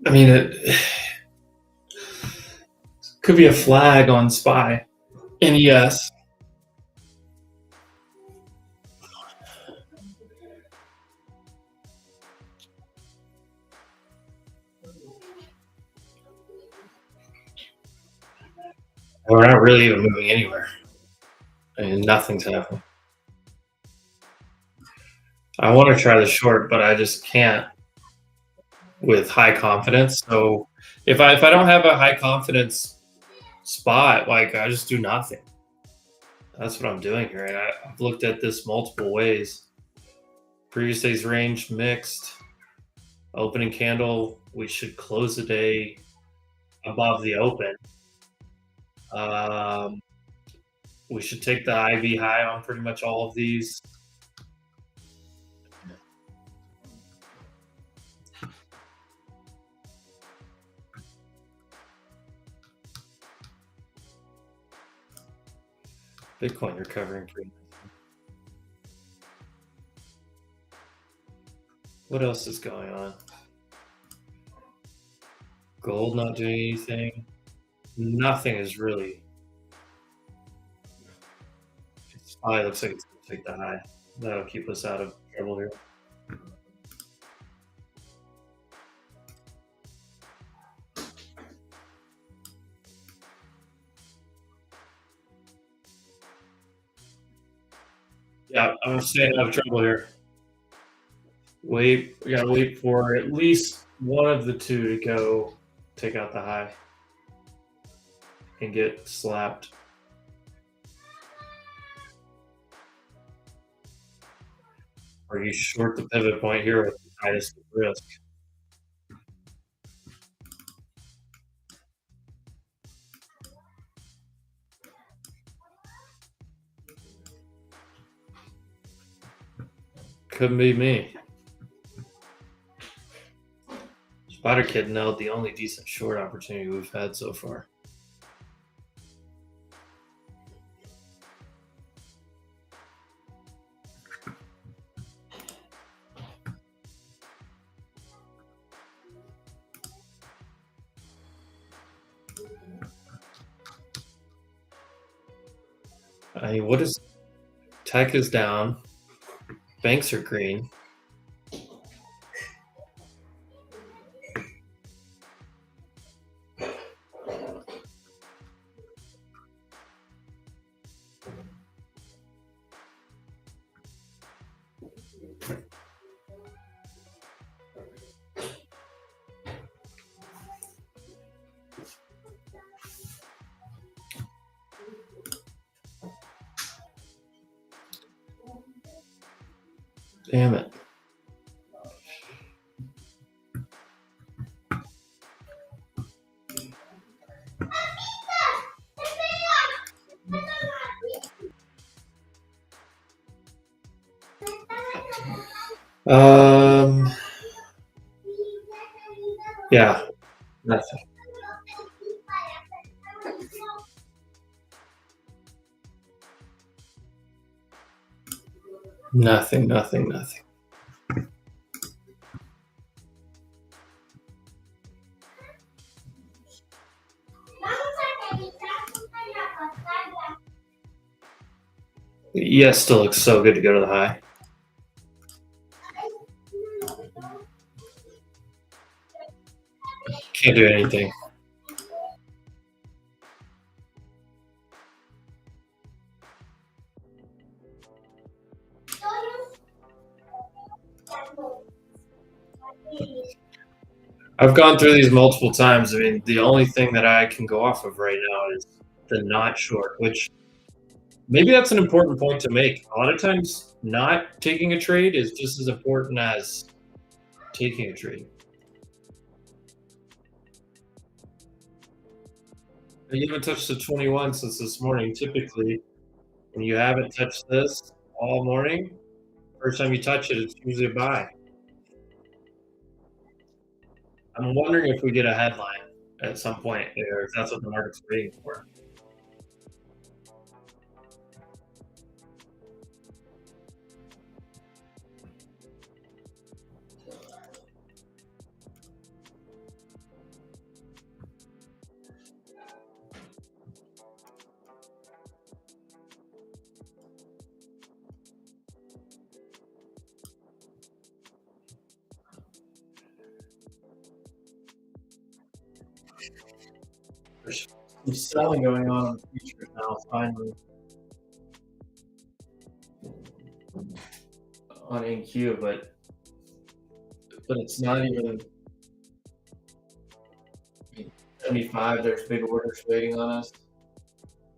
I mean, it could be a flag on SPY. NES. We're not really even moving anywhere. I mean, nothing's happening. I want to try the short, but I just can't with high confidence. So if I don't have a high confidence spot, like I just do nothing. That's what I'm doing here. And I've looked at this multiple ways. Previous day's range mixed. Opening candle, we should close the day above the open. Um, we should take the IV high on pretty much all of these. Bitcoin recovering pretty. What else is going on? Gold not doing anything. Nothing is really. It looks like it's going to take the high. That'll keep us out of trouble here. Yeah, I'm staying out of trouble here. We gotta wait for at least one of the two to go take out the high and get slapped. Or you short the pivot point here with the highest risk. Couldn't be me. Spider Kid nailed the only decent short opportunity we've had so far. I mean, what is tech is down, banks are green. Damn it. Um, yeah, nothing. Nothing, nothing, nothing. Yes, still looks so good to go to the high. Can't do anything. I've gone through these multiple times. I mean, the only thing that I can go off of right now is the not short, which maybe that's an important point to make. A lot of times, not taking a trade is just as important as taking a trade. You haven't touched the 21 since this morning. Typically, when you haven't touched this all morning, first time you touch it, it's usually a buy. I'm wondering if we get a headline at some point, or if that's what the market's waiting for. There's There's selling going on in the futures now, finally, on NQ, but it's not even 75. There's big orders waiting on us.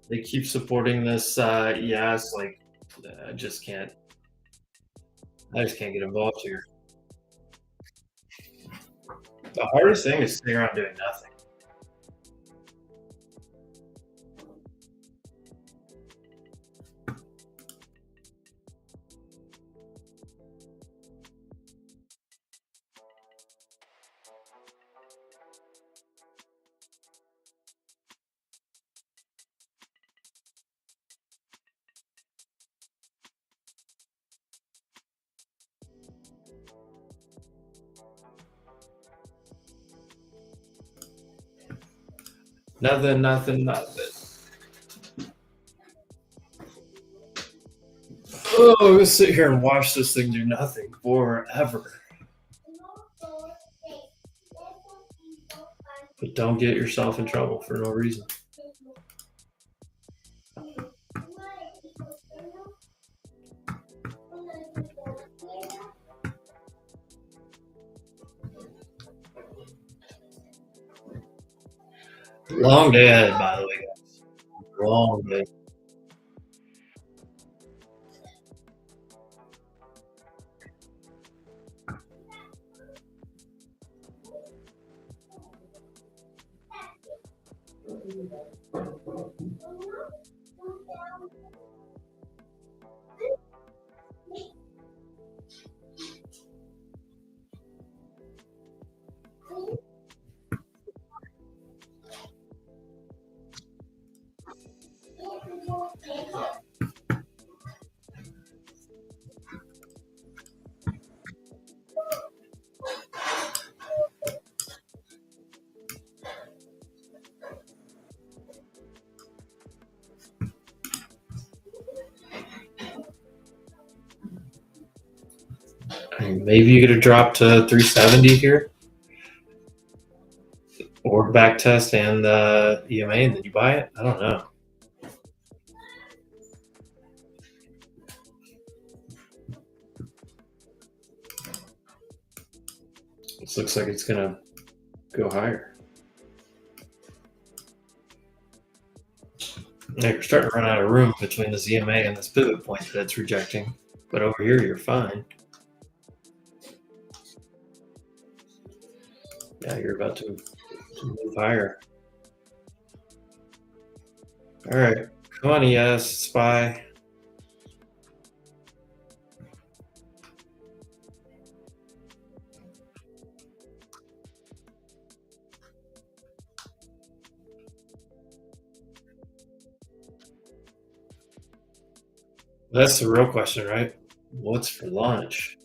They keep supporting this. Yeah, it's like I just can't. I just can't get involved here. The hardest thing is sitting around doing nothing. Nothing, nothing, nothing. Oh, I'm gonna sit here and watch this thing do nothing forever. But don't get yourself in trouble for no reason. Long day ahead, by the way, guys. Long day. Maybe you get a drop to 370 here, or back test and the EMA, and then you buy it. I don't know. This looks like it's gonna go higher. Yeah, you're starting to run out of room between this EMA and this pivot point that it's rejecting. But over here, you're fine. Yeah, you're about to move higher. All right, come on, ES, SPY. That's the real question, right? What's for lunch?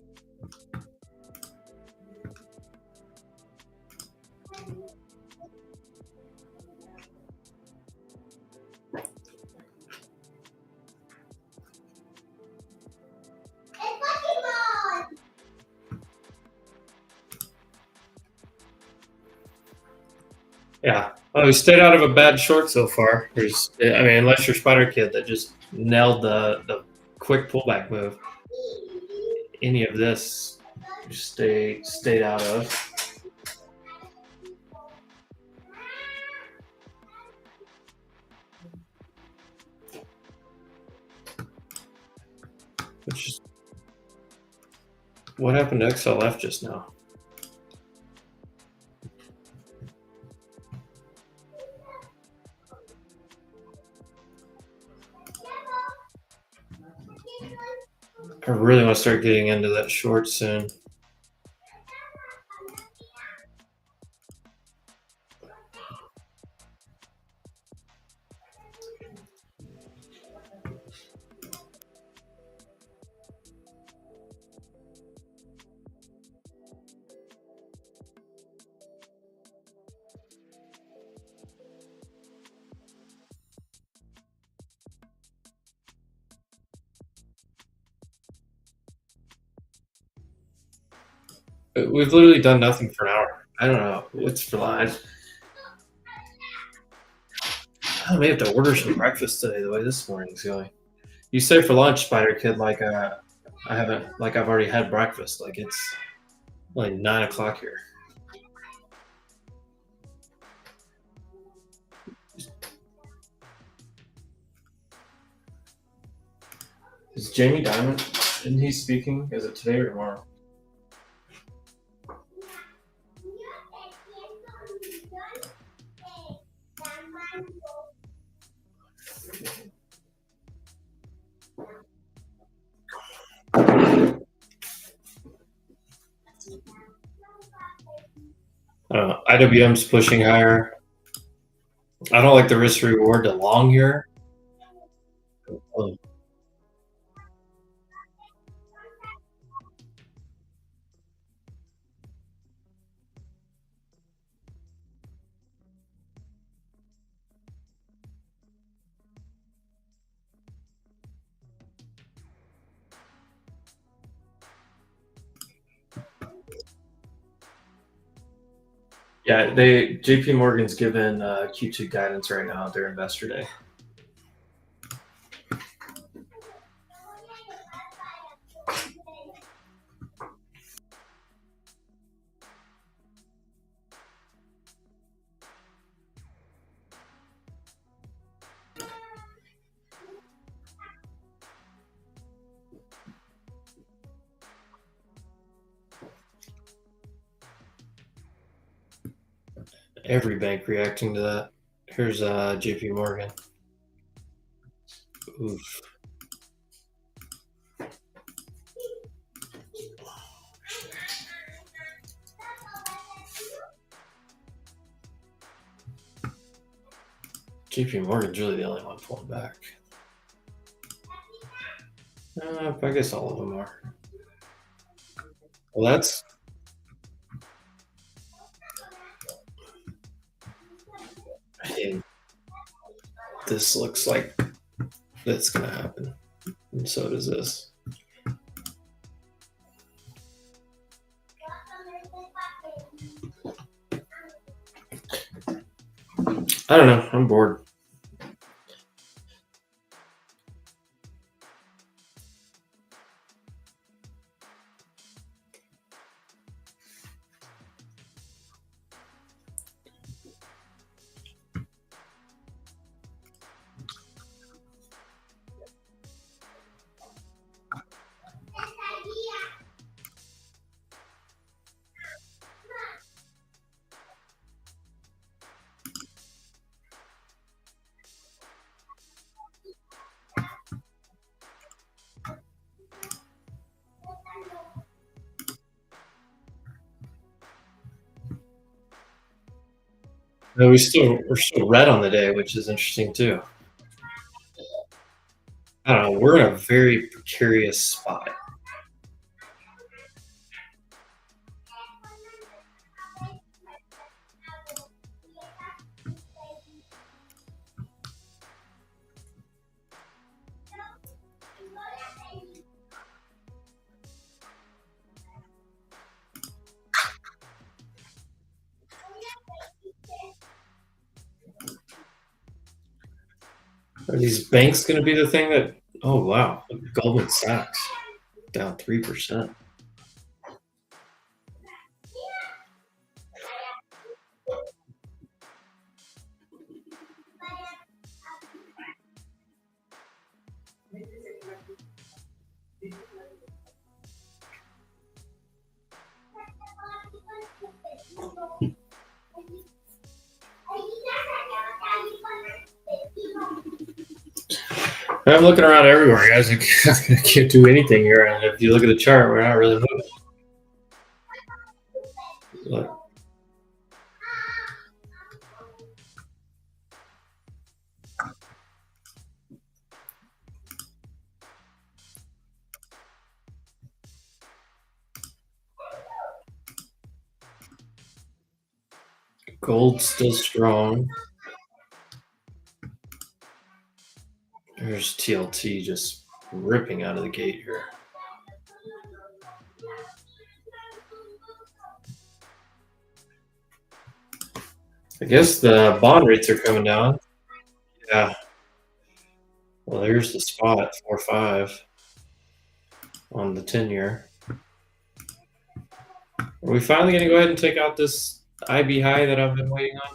Yeah. Well, we stayed out of a bad short so far. Unless you're Spider Kid that just nailed the quick pullback move. Any of this, you stayed out of. Which is what happened to XLF just now? I really want to start getting into that short soon. We've literally done nothing for an hour. I don't know what's for lunch. I may have to order some breakfast today. The way this morning's going. You say for lunch, Spider Kid. I haven't. Like I've already had breakfast. Like it's like 9 o'clock here. Is Jamie Dimon? Isn't he speaking? Is it today or tomorrow? I don't know. IWM's pushing higher. I don't like the risk reward to long here. Oh, yeah, JP Morgan's given Q2 guidance right now at their investor day. Every bank reacting to that. Here's JP Morgan. Oof. JP Morgan's really the only one pulling back. I guess all of them are. Well, that's. Hey, this looks like that's going to happen. And so does this. I don't know. I'm bored. No, we're still red on the day, which is interesting too. I don't know. We're in a very precarious spot. Are these banks going to be the thing that? Oh wow, Goldman Sachs down 3%. I'm looking around everywhere, guys. I can't do anything here. And if you look at the chart, we're not really moving. Look. Gold's still strong. There's TLT just ripping out of the gate here. I guess the bond rates are coming down. Yeah. Well, there's the spot, 4.5 on the 10-year. Are we finally going to go ahead and take out this IB high that I've been waiting on?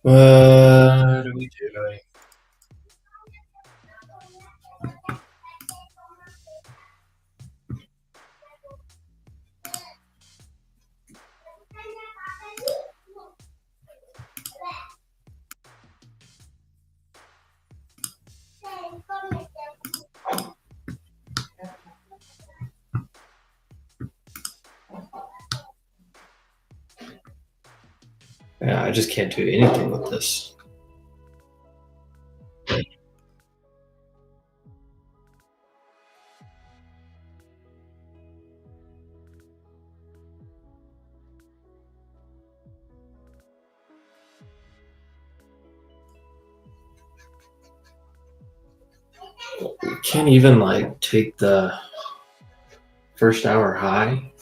What are we doing? Yeah, I just can't do anything with this. We can't even like take the first hour high.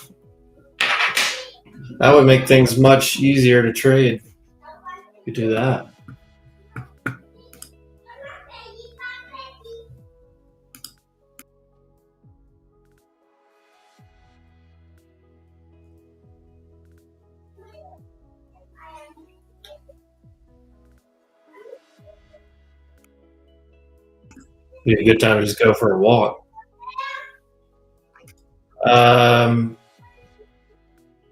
That would make things much easier to trade. You do that. Be a good time to just go for a walk.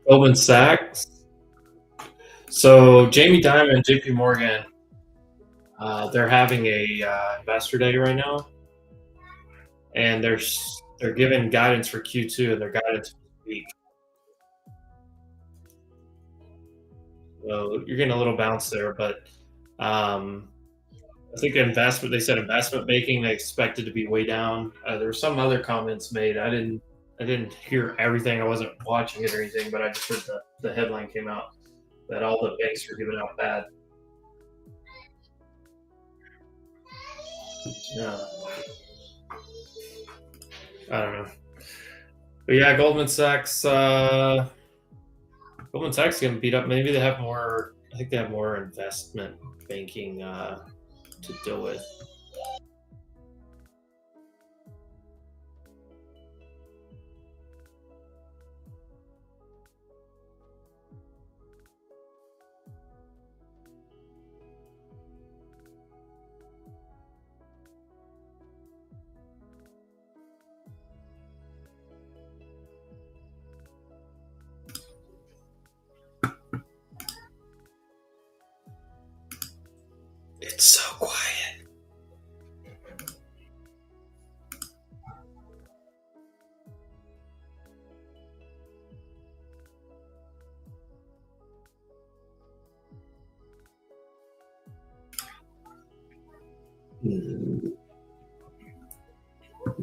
Goldman Sachs. So Jamie Dimon and JP Morgan, they're having a investor day right now, and they're giving guidance for Q2, and their guidance for the week. So you're getting a little bounce there, but I think investment. They said investment banking. They expected to be way down. There were some other comments made. I didn't hear everything. I wasn't watching it or anything, but I just heard the headline came out that all the banks are giving out bad. Yeah. I don't know. But yeah, Goldman Sachs. Goldman Sachs getting beat up. Maybe they have more. I think they have more investment banking to deal with. It's so quiet.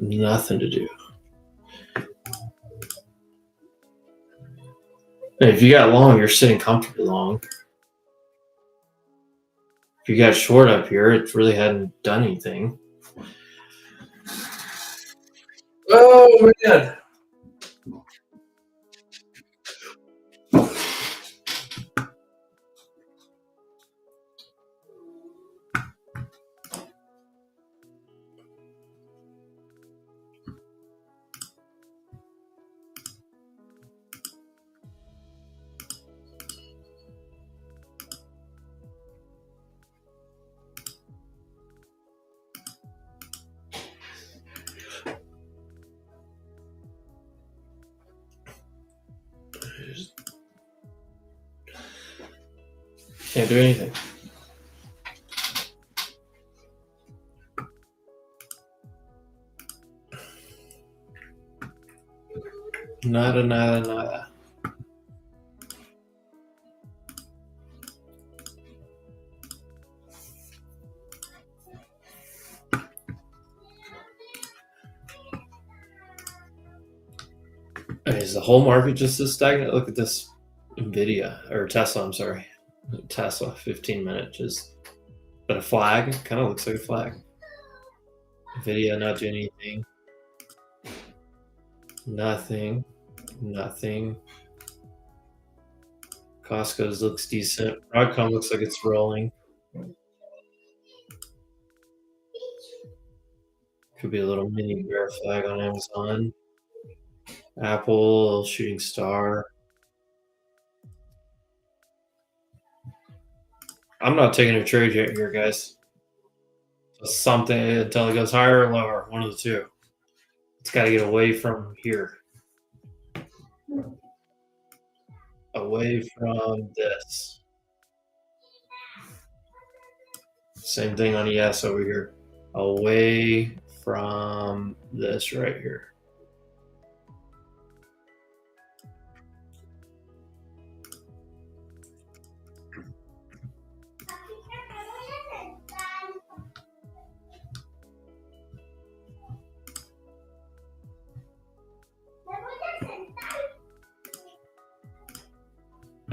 Nothing to do. If you got long, you're sitting comfortably long. If you got short up here, it really hadn't done anything. Oh man. Can't do anything. Nada. Is the whole market just this stagnant? Look at this Nvidia or Tesla. I'm sorry, Tesla. 15-minute just, but a flag. Kind of looks like a flag. Nvidia not doing anything. Nothing. Nothing. Costco's looks decent. Broadcom looks like it's rolling. Could be a little mini bear flag on Amazon. Apple, shooting star. I'm not taking a trade yet here, guys. Something until it goes higher or lower, one of the two. It's got to get away from here. Away from this. Same thing on ES over here. Away from this right here.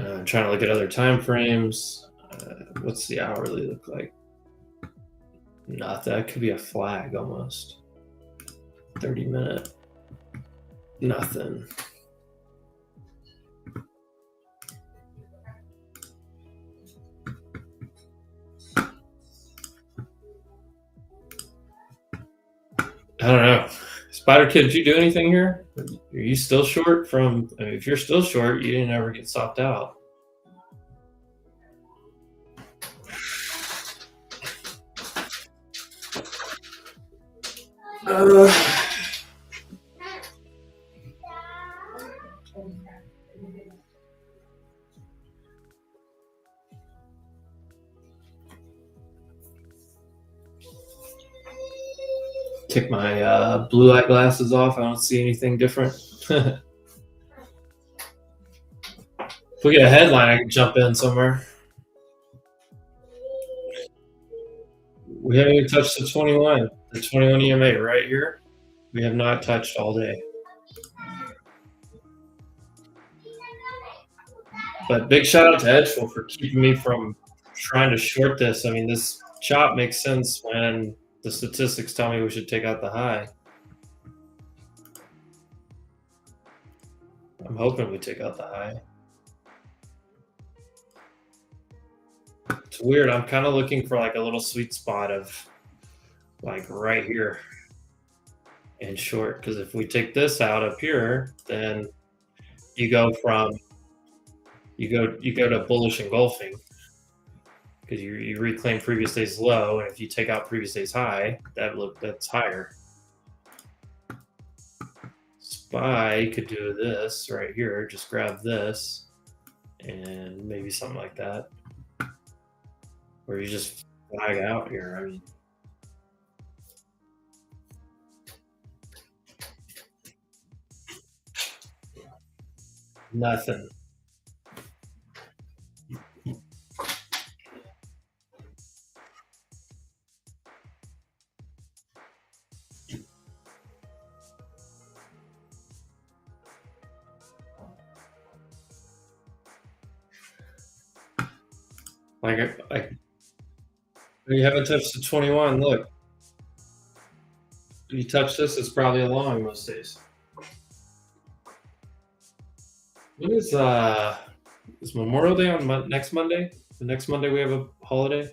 I'm trying to look at other time frames. What's the hourly look like? Not that could be a flag almost. 30-minute. Nothing. I don't know. Spider Kid, did you do anything here? Are you still short from? I mean, if you're still short, you didn't ever get stopped out. Take my blue light glasses off. I don't see anything different. If we get a headline, I can jump in somewhere. We haven't even touched the 21. The 21 EMA right here. We have not touched all day. But big shout out to Edgeful for keeping me from trying to short this. I mean, this chop makes sense when the statistics tell me we should take out the high. I'm hoping we take out the high. It's weird. I'm kind of looking for like a little sweet spot of like right here in short, because if we take this out up here, then you go from you go to bullish engulfing because you reclaim previous day's low, and if you take out previous day's high, that's higher. SPY could do this right here. Just grab this and maybe something like that, where you just flag out here. I mean, nothing. Like you haven't touched the 21. Look, you touch this, it's probably a long most days. When is Memorial Day on next Monday? The next Monday we have a holiday.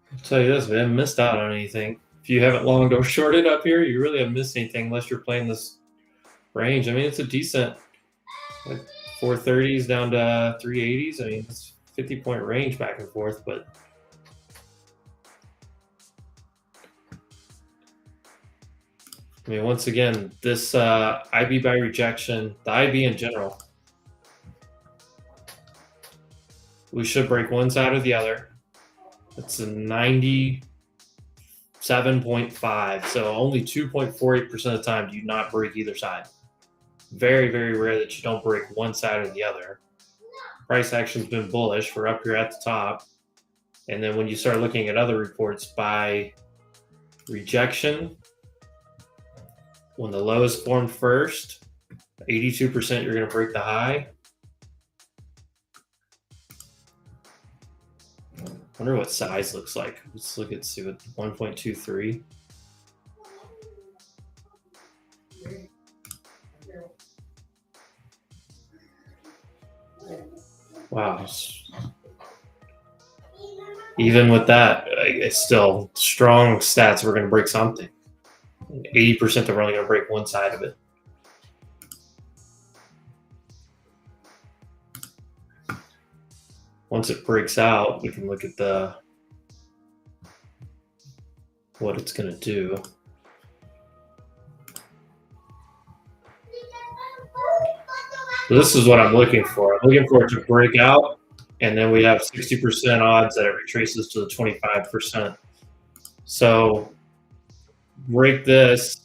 I'll tell you this, we haven't missed out on anything. if you haven't longed or shorted up here, you really haven't missed anything unless you're playing this range. I mean, it's a decent, like 430s down to 380s. I mean, it's 50-point range back and forth, but I mean, once again, this IB by rejection, the IB in general, we should break one side or the other. It's a 97.5, so only 2.48% of the time do you not break either side. Very, very rare that you don't break one side or the other. Price action's been bullish. We're up here at the top. And then when you start looking at other reports by rejection, when the low is formed first, 82% you're going to break the high. I wonder what size looks like. Let's look at see what 1.23. Wow. Even with that, it's still strong stats. We're going to break something. 80% are only going to break one side of it. Once it breaks out, we can look at what it's going to do. So this is what I'm looking for. I'm looking for it to break out, and then we have 60% odds that it retraces to the 25%. So break this,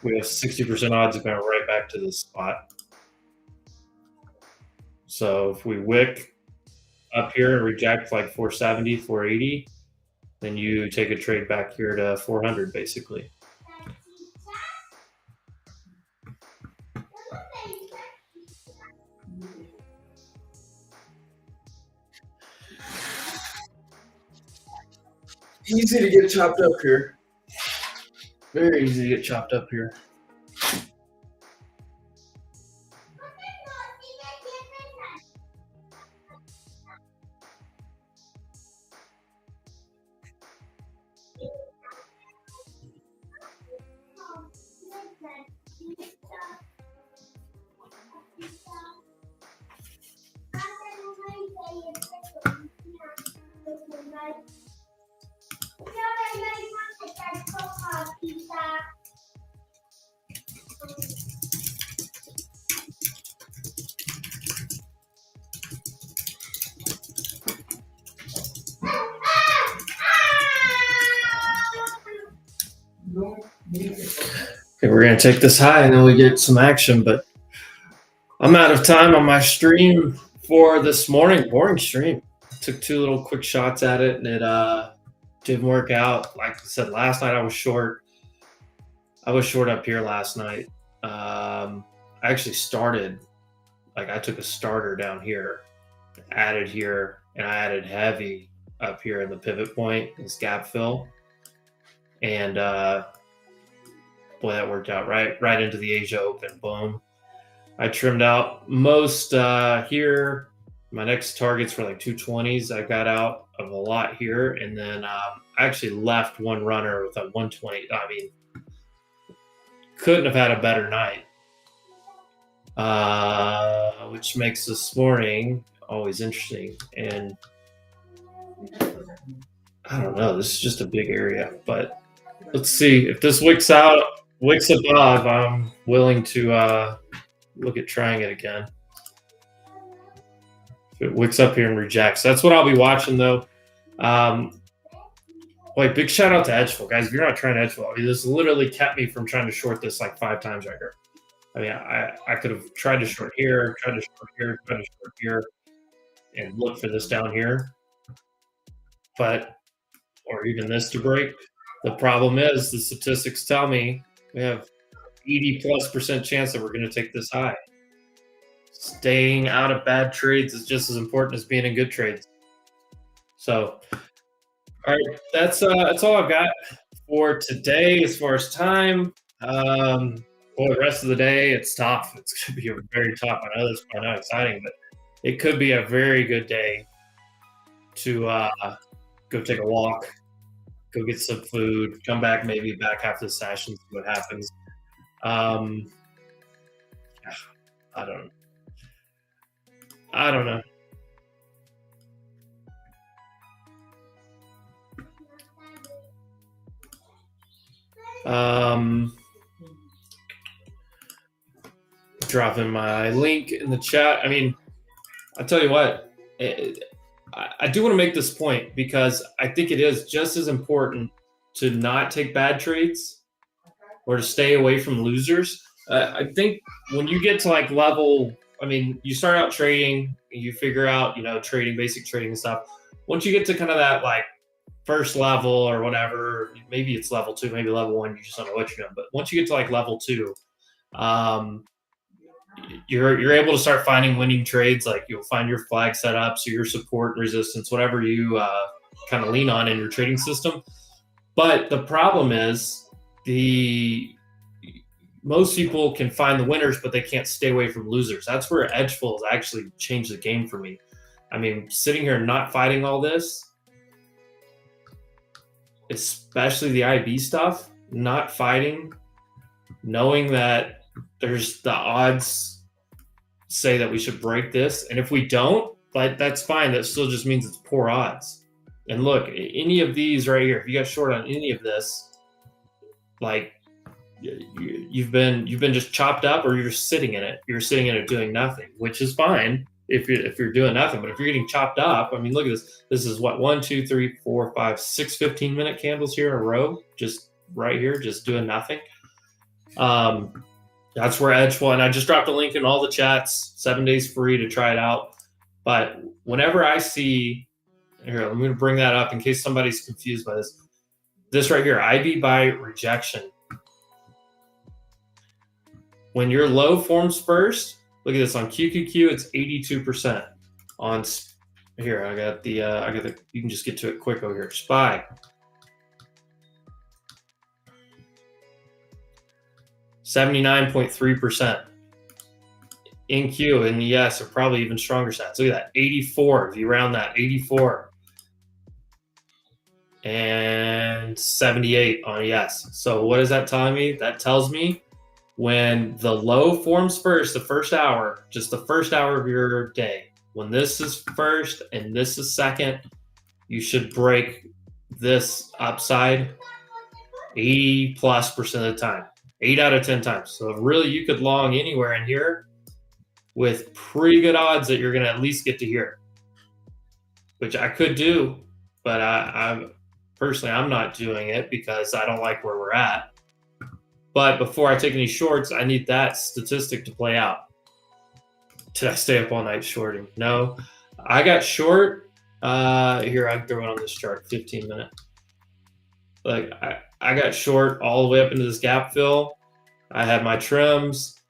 we have 60% odds of going right back to this spot. So if we wick up here and reject like 470, 480, then you take a trade back here to 400 basically. Easy to get chopped up here. Very easy to get chopped up here. Okay, we're going to take this high and then we get some action, but I'm out of time on my stream for this morning. Boring stream. Took two little quick shots at it and it didn't work out. Like I said, last night I was short. I was short up here last night. I actually started, like I took a starter down here, added here, and I added heavy up here in the pivot point, this gap fill. And boy, that worked out right into the Asia Open. Boom. I trimmed out most here. My next targets were like 220s. I got out of a lot here, and then I actually left one runner with a 120. I mean, couldn't have had a better night, which makes this morning always interesting. And I don't know, this is just a big area, but let's see if this wicks above. I'm willing to look at trying it again. If it wicks up here and rejects, that's what I'll be watching though. Boy, big shout out to Edgeful, guys. If you're not trying Edgeful, I mean, this literally kept me from trying to short this like 5 times right here. I mean, I could have tried to short here, tried to short here, tried to short here, and look for this down here, but or even this to break. The problem is the statistics tell me we have 80+% chance that we're going to take this high. Staying out of bad trades is just as important as being in good trades. So, all right, that's all I've got for today as far as time. Boy, the rest of the day, it's tough. It's going to be a very tough. I know that's probably not exciting, but it could be a very good day to go take a walk, go get some food, come back maybe back half the session, see what happens. Um, I don't I don't know. Um, dropping my link in the chat. I mean, I'll tell you what, I do want to make this point because I think it is just as important to not take bad trades or to stay away from losers. I think when you get to like level, I mean, you start out trading, you figure out, trading, basic trading and stuff. Once you get to kind of that like first level or whatever, maybe it's level 2, maybe level 1, you just don't know what you're doing. But once you get to like level 2, you're able to start finding winning trades. Like you'll find your flag setups, your support, resistance, whatever you kind of lean on in your trading system. But the problem is most people can find the winners, but they can't stay away from losers. That's where Edgeful has actually changed the game for me. I mean, sitting here not fighting all this, especially the IB stuff, not fighting, knowing that there's the odds say that we should break this. And if we don't, that's fine. That still just means it's poor odds. And look, any of these right here, if you got short on any of this, like you've been just chopped up, or you're just sitting in it. You're sitting in it doing nothing, which is fine if you're doing nothing. But if you're getting chopped up, I mean, look at this. This is what 1, 2, 3, 4, 5, 6 15-minute candles here in a row, just right here, just doing nothing. That's where Edgeful, and I just dropped a link in all the chats, 7 days free to try it out. But whenever I see here, I'm going to bring that up in case somebody's confused by this. This right here, IB by rejection. When your low forms first, look at this on QQQ, it's 82%. On here, I got the you can just get to it quick over here. SPY. 79.3%. In Q and ES are probably even stronger stats. Look at that, 84. If you round that, 84. And 78 on ES. So what is that telling me? That tells me when the low forms first, the first hour, just the first hour of your day, when this is first and this is second, you should break this upside 80+% of the time, 8 out of 10 times. So really you could long anywhere in here with pretty good odds that you're going to at least get to here, which I could do, but I'm personally, I'm not doing it because I don't like where we're at. But before I take any shorts, I need that statistic to play out. Did I stay up all night shorting? No. I got short. Here, I can throw it on this chart, 15 minute. Like, I got short all the way up into this gap fill. I had my trims.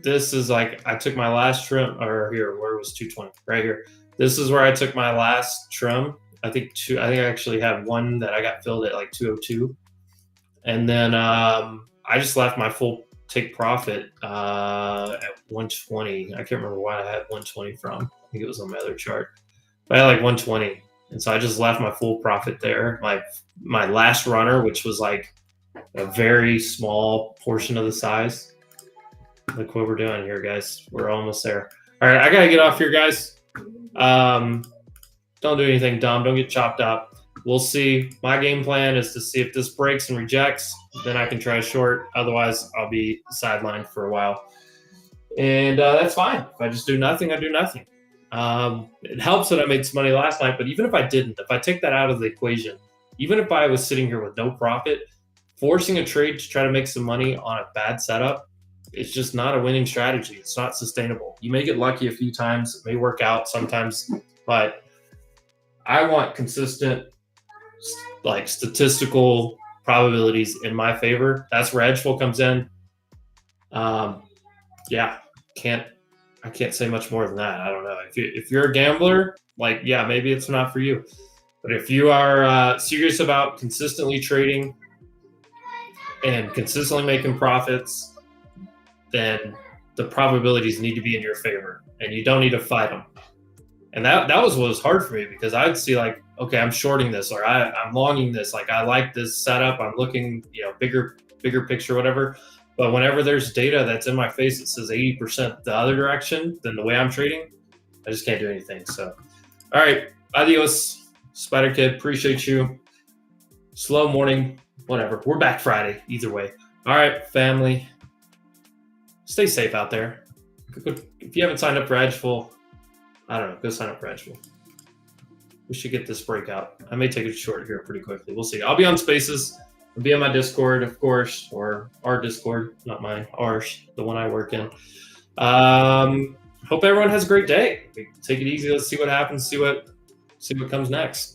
This is like, I took my last trim, or here, where was 220? Right here. This is where I took my last trim. I think I actually had one that I got filled at like 202. And then I just left my full take profit at 120. I can't remember what I had 120 from. I think it was on my other chart. But I had like 120. And so I just left my full profit there. My last runner, which was like a very small portion of the size. Look what we're doing here, guys. We're almost there. All right, I got to get off here, guys. Don't do anything dumb. Don't get chopped up. We'll see. My game plan is to see if this breaks and rejects, then I can try short. Otherwise, I'll be sidelined for a while. And that's fine. If I just do nothing, I do nothing. It helps that I made some money last night, but even if I didn't, if I take that out of the equation, even if I was sitting here with no profit, forcing a trade to try to make some money on a bad setup, it's just not a winning strategy. It's not sustainable. You may get lucky a few times. It may work out sometimes, but I want consistent, like statistical probabilities in my favor. That's where Edgeful comes in. Yeah, I can't say much more than that. I don't know. If you're a gambler, like, yeah, maybe it's not for you. But if you are serious about consistently trading and consistently making profits, then the probabilities need to be in your favor, and you don't need to fight them. And that was what was hard for me, because I'd see like, okay, I'm shorting this, or I'm longing this. Like, I like this setup. I'm looking, bigger picture, whatever. But whenever there's data that's in my face that says 80% the other direction than the way I'm trading, I just can't do anything. So, all right, adios, Spider Kid. Appreciate you. Slow morning, whatever. We're back Friday, either way. All right, family. Stay safe out there. If you haven't signed up for Edgeful, I don't know, go sign up for Edgeful. We should get this breakout. I may take it short here pretty quickly. We'll see. I'll be on Spaces. I'll be on my Discord, of course, or our Discord, not mine, ours, the one I work in. Hope everyone has a great day. Take it easy. Let's see what happens. See what comes next.